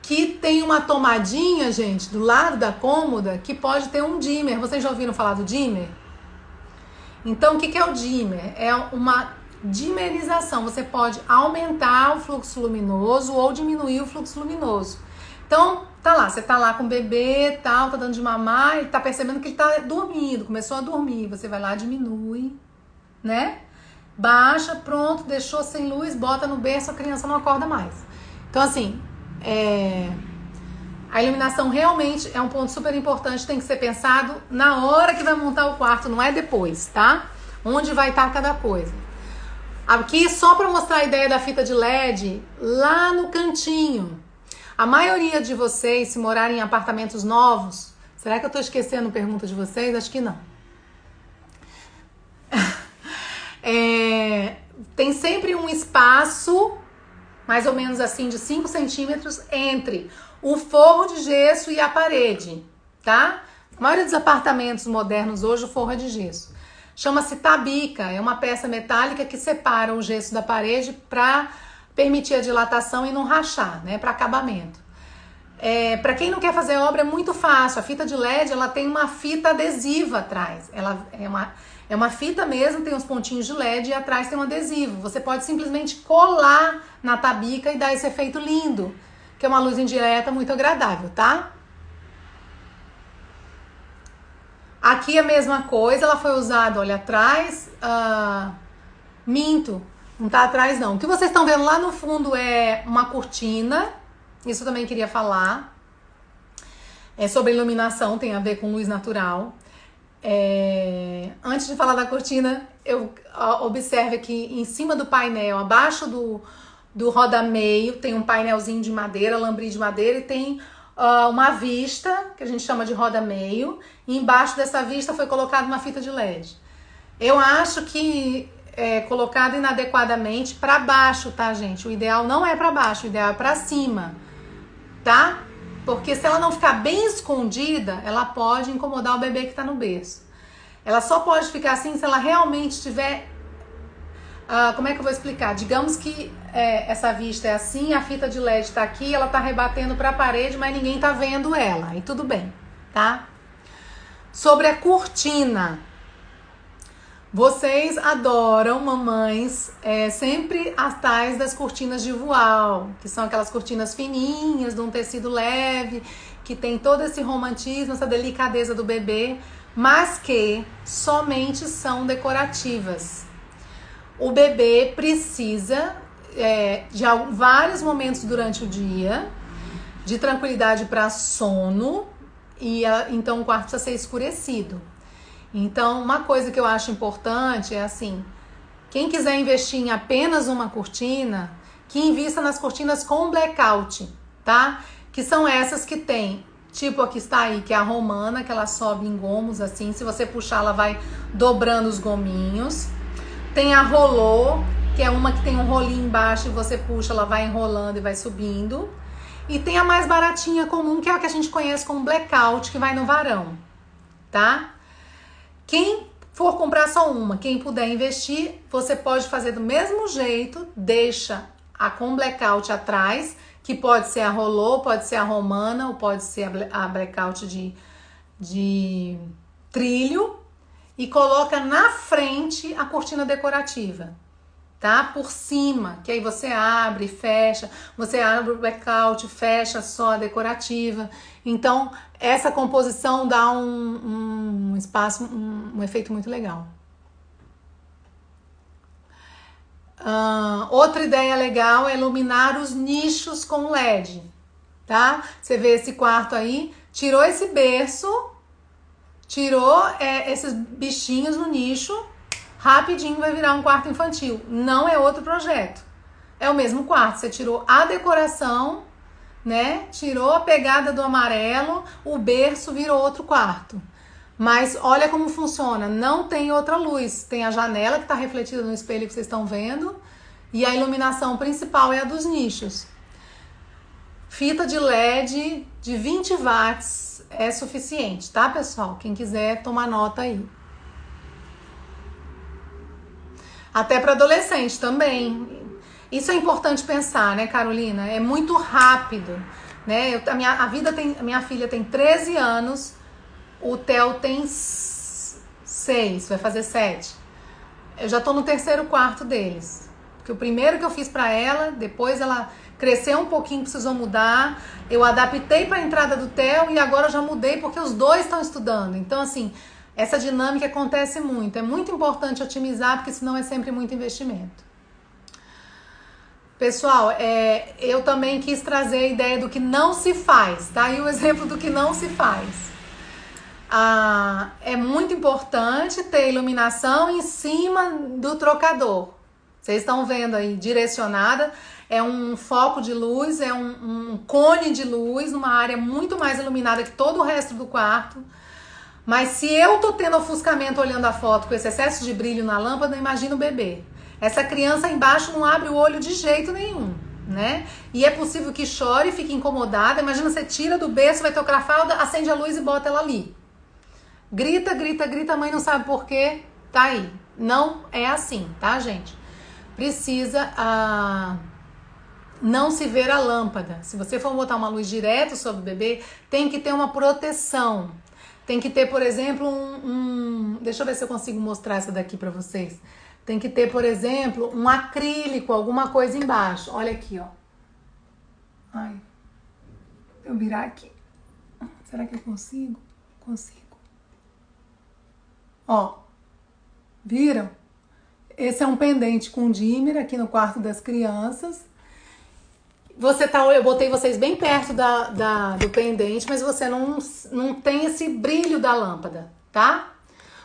Que tem uma tomadinha, gente, do lado da cômoda, que pode ter um dimmer. Vocês já ouviram falar do dimmer? Então, o que é o dimmer? É uma dimerização. Você pode aumentar o fluxo luminoso ou diminuir o fluxo luminoso. Então, tá lá, você tá lá com o bebê, tal, tá dando de mamar, ele tá percebendo que ele tá dormindo, começou a dormir. Você vai lá, diminui, né? Baixa, pronto, deixou sem luz, bota no berço, a criança não acorda mais. Então, assim, a iluminação realmente é um ponto super importante, tem que ser pensado na hora que vai montar o quarto, não é depois, tá? Onde vai estar cada coisa. Aqui só para mostrar a ideia da fita de LED, lá no cantinho. A maioria de vocês, se morarem em apartamentos novos, será que eu estou esquecendo a pergunta de vocês? Acho que não. Tem sempre um espaço, mais ou menos assim, de 5 centímetros entre o forro de gesso e a parede, tá? A maioria dos apartamentos modernos hoje, o forro é de gesso. Chama-se tabica, é uma peça metálica que separa o gesso da parede para permitir a dilatação e não rachar, né? Para acabamento. Para quem não quer fazer obra é muito fácil. A fita de LED ela tem uma fita adesiva atrás. Ela é uma fita mesmo, tem uns pontinhos de LED e atrás tem um adesivo. Você pode simplesmente colar na tabica e dar esse efeito lindo, que é uma luz indireta muito agradável, tá? Aqui a mesma coisa, ela foi usada, olha, atrás, minto, não tá atrás não. O que vocês estão vendo lá no fundo é uma cortina, isso eu também queria falar. É sobre iluminação, tem a ver com luz natural. Antes de falar da cortina, eu observe aqui em cima do painel, abaixo do roda-meio, tem um painelzinho de madeira, lambri de madeira, e tem uma vista, que a gente chama de roda-meio, e embaixo dessa vista foi colocada uma fita de LED. Eu acho que é colocada inadequadamente para baixo, tá, gente? O ideal não é para baixo, o ideal é para cima, tá? Porque se ela não ficar bem escondida, ela pode incomodar o bebê que tá no berço. Ela só pode ficar assim se ela realmente estiver... como é que eu vou explicar? Digamos que essa vista é assim, a fita de LED tá aqui, ela tá rebatendo para a parede, mas ninguém tá vendo ela. E tudo bem, tá? Sobre a cortina. Vocês adoram, mamães, sempre atrás das cortinas de voal, que são aquelas cortinas fininhas, de um tecido leve, que tem todo esse romantismo, essa delicadeza do bebê, mas que somente são decorativas. O bebê precisa de vários momentos durante o dia, de tranquilidade para sono, e então o quarto precisa ser escurecido. Então, uma coisa que eu acho importante é assim, quem quiser investir em apenas uma cortina, que invista nas cortinas com blackout, tá? Que são essas que tem, tipo a que está aí, que é a romana, que ela sobe em gomos assim, se você puxar ela vai dobrando os gominhos. Tem a rolô, que é uma que tem um rolinho embaixo e você puxa, ela vai enrolando e vai subindo. E tem a mais baratinha comum, que é a que a gente conhece como blackout, que vai no varão, tá? Quem for comprar só uma, quem puder investir, você pode fazer do mesmo jeito, deixa a com blackout atrás, que pode ser a rolô, pode ser a romana, ou pode ser a blackout de trilho, e coloca na frente a cortina decorativa, tá? Por cima, que aí você abre e fecha, você abre o blackout, fecha só a decorativa. Então, essa composição dá um espaço, um efeito muito legal. Outra ideia legal é iluminar os nichos com LED, tá? Você vê esse quarto aí, tirou esse berço, tirou esses bichinhos no nicho, rapidinho vai virar um quarto infantil. Não é outro projeto. É o mesmo quarto. Você tirou a decoração, né? Tirou a pegada do amarelo, o berço virou outro quarto. Mas olha como funciona. Não tem outra luz. Tem a janela que está refletida no espelho que vocês estão vendo. E a iluminação principal é a dos nichos. Fita de LED de 20 watts é suficiente, tá, pessoal? Quem quiser tomar nota aí. Até para adolescente também. Isso é importante pensar, né, Carolina? É muito rápido, né? A minha filha tem 13 anos, o Theo tem 6, vai fazer 7. Eu já tô no terceiro quarto deles. Porque o primeiro que eu fiz para ela, depois ela cresceu um pouquinho, precisou mudar. Eu adaptei para a entrada do Theo e agora eu já mudei porque os dois estão estudando. Então, assim, essa dinâmica acontece muito. É muito importante otimizar, porque senão é sempre muito investimento. Pessoal, eu também quis trazer a ideia do que não se faz, tá? E o exemplo do que não se faz. É muito importante ter iluminação em cima do trocador, Vocês estão vendo aí, direcionada, é um foco de luz, é um cone de luz numa área muito mais iluminada que todo o resto do quarto. Mas se eu tô tendo ofuscamento olhando a foto com esse excesso de brilho na lâmpada, imagina o bebê. Essa criança embaixo não abre o olho de jeito nenhum, né? E é possível que chore e fique incomodada. Imagina, você tira do berço, vai tocar a fralda, acende a luz e bota ela ali. Grita, grita, grita, a mãe não sabe por quê, tá aí. Não é assim, tá, gente? Precisa não se ver a lâmpada. Se você for botar uma luz direto sobre o bebê, tem que ter uma proteção. Tem que ter, por exemplo, deixa eu ver se eu consigo mostrar essa daqui pra vocês. Tem que ter, por exemplo, um acrílico, alguma coisa embaixo. Olha aqui, ó. Ai, eu virar aqui. Será que eu consigo? Consigo. Ó, viram? Esse é um pendente com dimmer aqui no quarto das crianças. Eu botei vocês bem perto do pendente, mas você não tem esse brilho da lâmpada, tá?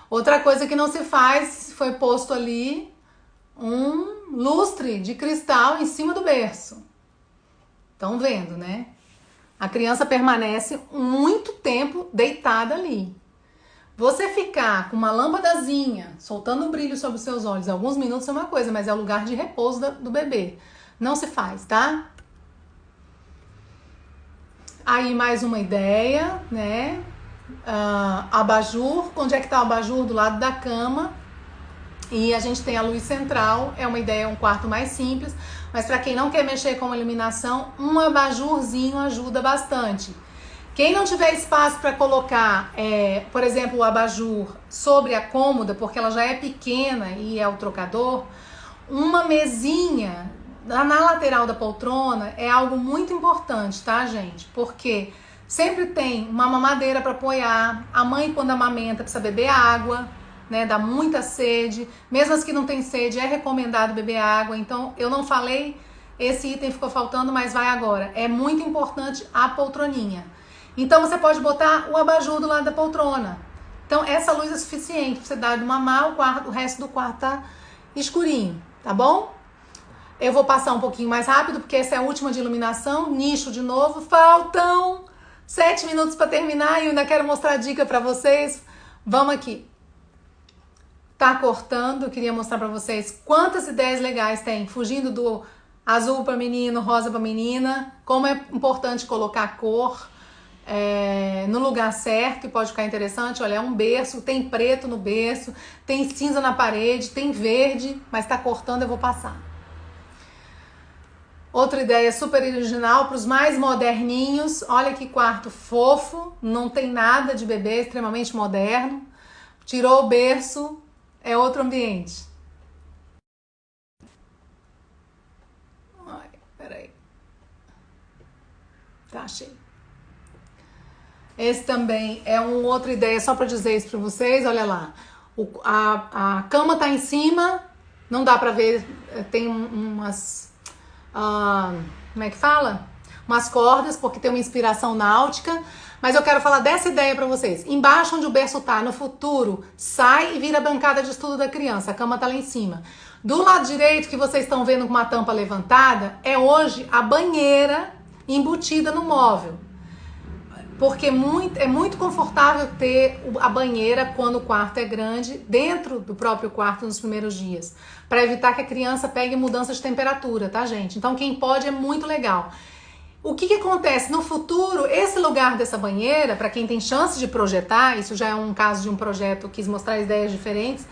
Outra coisa que não se faz, foi posto ali um lustre de cristal em cima do berço. Estão vendo, né? A criança permanece muito tempo deitada ali. Você ficar com uma lâmpadazinha soltando brilho sobre os seus olhos alguns minutos é uma coisa, mas é o lugar de repouso do bebê. Não se faz, tá? Aí mais uma ideia, né? Abajur. Onde é que tá o abajur? Do lado da cama. E a gente tem a luz central. É uma ideia, um quarto mais simples. Mas para quem não quer mexer com a iluminação, um abajurzinho ajuda bastante. Quem não tiver espaço para colocar, por exemplo, o abajur sobre a cômoda, porque ela já é pequena e é o trocador, uma mesinha na lateral da poltrona é algo muito importante, tá, gente? Porque sempre tem uma mamadeira para apoiar. A mãe, quando amamenta, precisa beber água, né? Dá muita sede. Mesmo as que não têm sede, é recomendado beber água. Então, eu não falei, esse item ficou faltando, mas vai agora. É muito importante a poltroninha. Então, você pode botar o abajur do lado da poltrona. Então, essa luz é suficiente pra você dar de mamar, o resto do quarto tá escurinho, tá bom? Eu vou passar um pouquinho mais rápido, porque essa é a última de iluminação. Nicho de novo. Faltam 7 minutos para terminar e eu ainda quero mostrar a dica para vocês. Vamos aqui. Tá cortando. Eu queria mostrar para vocês quantas ideias legais tem. Fugindo do azul para menino, rosa para menina. Como é importante colocar a cor no lugar certo, e pode ficar interessante. Olha, é um berço, tem preto no berço, tem cinza na parede, tem verde, mas tá cortando, eu vou passar. Outra ideia super original para os mais moderninhos. Olha que quarto fofo, não tem nada de bebê, extremamente moderno. Tirou o berço, é outro ambiente. Ai, peraí. Tá, achei. Esse também é uma outra ideia, só para dizer isso para vocês. Olha lá, a cama tá em cima, não dá para ver, tem umas... como é que fala? Umas cordas, porque tem uma inspiração náutica. Mas eu quero falar dessa ideia pra vocês. Embaixo onde o berço tá, no futuro, sai e vira a bancada de estudo da criança. A cama tá lá em cima. Do lado direito, que vocês estão vendo com uma tampa levantada, é hoje a banheira embutida no móvel. Porque é muito confortável ter a banheira quando o quarto é grande, dentro do próprio quarto nos primeiros dias, para evitar que a criança pegue mudança de temperatura, tá, gente? Então, quem pode é muito legal. O que acontece? No futuro, esse lugar dessa banheira, para quem tem chance de projetar, isso já é um caso de um projeto, quis mostrar ideias diferentes,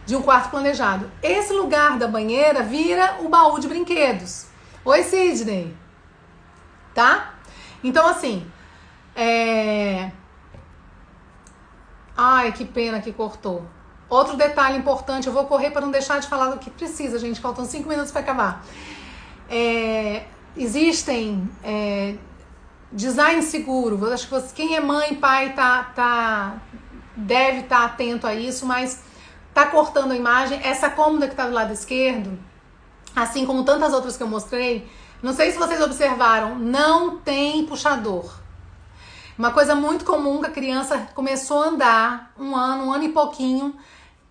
de um quarto planejado. Esse lugar da banheira vira o baú de brinquedos. Oi, Sidney. Tá? Então, assim... Ai, que pena que cortou. Outro detalhe importante, eu vou correr para não deixar de falar do que precisa, gente. Faltam 5 minutos para acabar. Existem design seguro. Eu acho que quem é mãe e pai deve estar atento a isso, mas tá cortando a imagem. Essa cômoda que está do lado esquerdo, assim como tantas outras que eu mostrei, não sei se vocês observaram, não tem puxador. Uma coisa muito comum que a criança começou a andar um ano e pouquinho,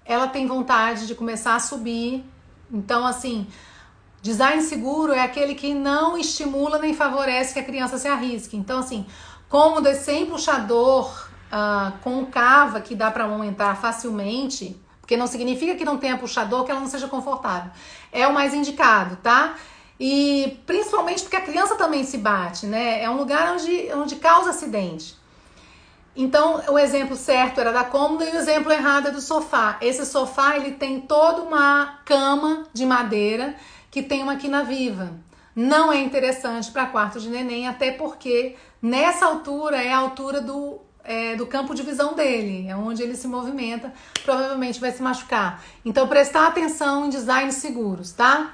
ela tem vontade de começar a subir Então, assim, design seguro é aquele que não estimula nem favorece que a criança se arrisque. Então, assim, cômodas sem puxador, concava, que dá para aumentar facilmente, porque não significa que não tenha puxador, que ela não seja confortável. É o mais indicado, tá? E principalmente porque a criança também se bate, né? É um lugar onde causa acidente. Então, o exemplo certo era da cômoda e o exemplo errado é do sofá. Esse sofá, ele tem toda uma cama de madeira que tem uma quina viva. Não é interessante para quarto de neném, até porque nessa altura é a altura do campo de visão dele, é onde ele se movimenta, provavelmente vai se machucar. Então, prestar atenção em designs seguros, tá?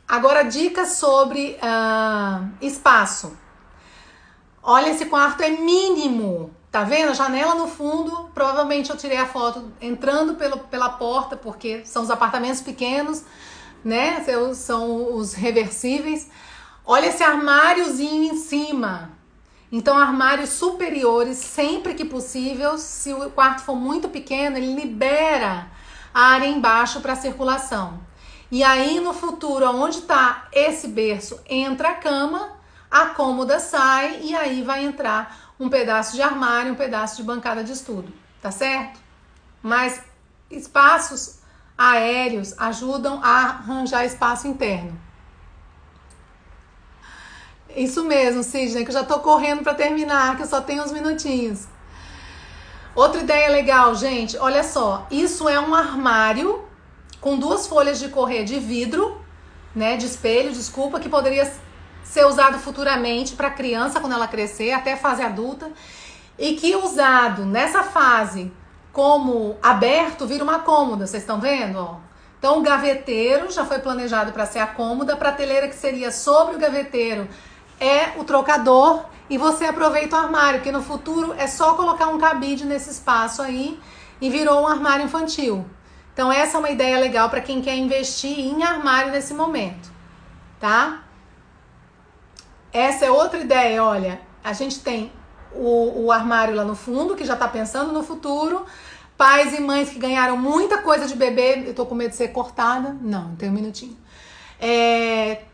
Agora, dicas sobre espaço. Olha, esse quarto é mínimo, tá vendo? A janela no fundo, provavelmente eu tirei a foto entrando pela porta, porque são os apartamentos pequenos, né? São os reversíveis. Olha esse armáriozinho em cima. Então, armários superiores, sempre que possível, se o quarto for muito pequeno, ele libera a área embaixo para circulação. E aí, no futuro, onde está esse berço, entra a cama, a cômoda sai e aí vai entrar um pedaço de armário, um pedaço de bancada de estudo, tá certo? Mas espaços aéreos ajudam a arranjar espaço interno. Isso mesmo, Sidney, que eu já tô correndo para terminar, que eu só tenho uns minutinhos. Outra ideia legal, gente, olha só, isso é um armário com 2 folhas de correr de vidro, né, de espelho, desculpa, que poderia ser usado futuramente para criança quando ela crescer, até fase adulta, e que usado nessa fase como aberto vira uma cômoda, vocês estão vendo? Ó? Então o gaveteiro já foi planejado para ser a cômoda, a prateleira que seria sobre o gaveteiro é o trocador e você aproveita o armário, porque no futuro é só colocar um cabide nesse espaço aí e virou um armário infantil. Então essa é uma ideia legal para quem quer investir em armário nesse momento, tá? Essa é outra ideia, olha, a gente tem o armário lá no fundo, que já está pensando no futuro, pais e mães que ganharam muita coisa de bebê, eu tô com medo de ser cortada, não, tem um minutinho,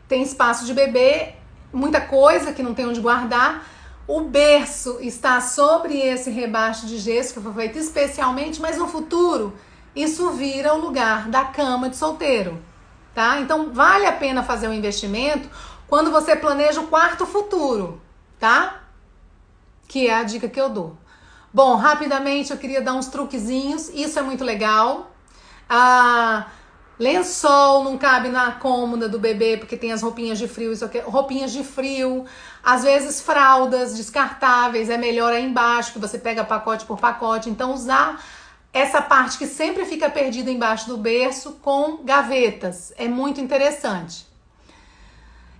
tem espaço de bebê, muita coisa que não tem onde guardar, o berço está sobre esse rebaixo de gesso que foi feito especialmente, mas no futuro isso vira o lugar da cama de solteiro, tá? Então vale a pena fazer um investimento quando você planeja o quarto futuro, tá? Que é a dica que eu dou. Bom, rapidamente eu queria dar uns truquezinhos, isso é muito legal. Lençol não cabe na cômoda do bebê porque tem as roupinhas de frio, isso aqui, roupinhas de frio, às vezes fraldas descartáveis, é melhor aí embaixo, que você pega pacote por pacote, então usar essa parte que sempre fica perdida embaixo do berço com gavetas, é muito interessante.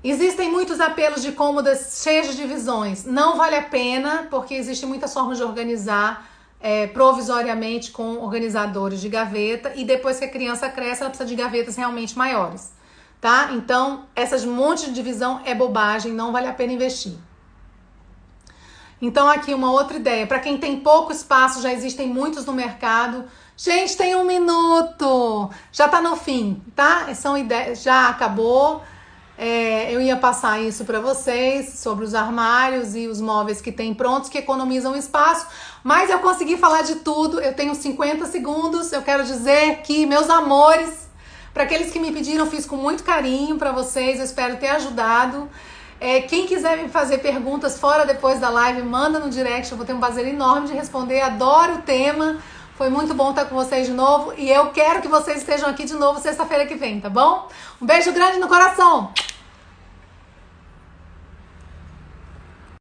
Existem muitos apelos de cômodas cheias de divisões. Não vale a pena, porque existem muitas formas de organizar provisoriamente com organizadores de gaveta e depois que a criança cresce, ela precisa de gavetas realmente maiores, tá? Então, essas monte de divisão é bobagem, não vale a pena investir. Então, aqui uma outra ideia. Para quem tem pouco espaço, já existem muitos no mercado. Gente, tem 1 minuto! Já tá no fim, tá? São ideias, já acabou. Eu ia passar isso para vocês sobre os armários e os móveis que tem prontos que economizam espaço, mas eu consegui falar de tudo. Eu tenho 50 segundos. Eu quero dizer que, meus amores, para aqueles que me pediram, eu fiz com muito carinho para vocês. Eu espero ter ajudado. Quem quiser me fazer perguntas fora depois da live, manda no direct. Eu vou ter um prazer enorme de responder. Adoro o tema. Foi muito bom estar com vocês de novo e eu quero que vocês estejam aqui de novo sexta-feira que vem, tá bom? Um beijo grande no coração!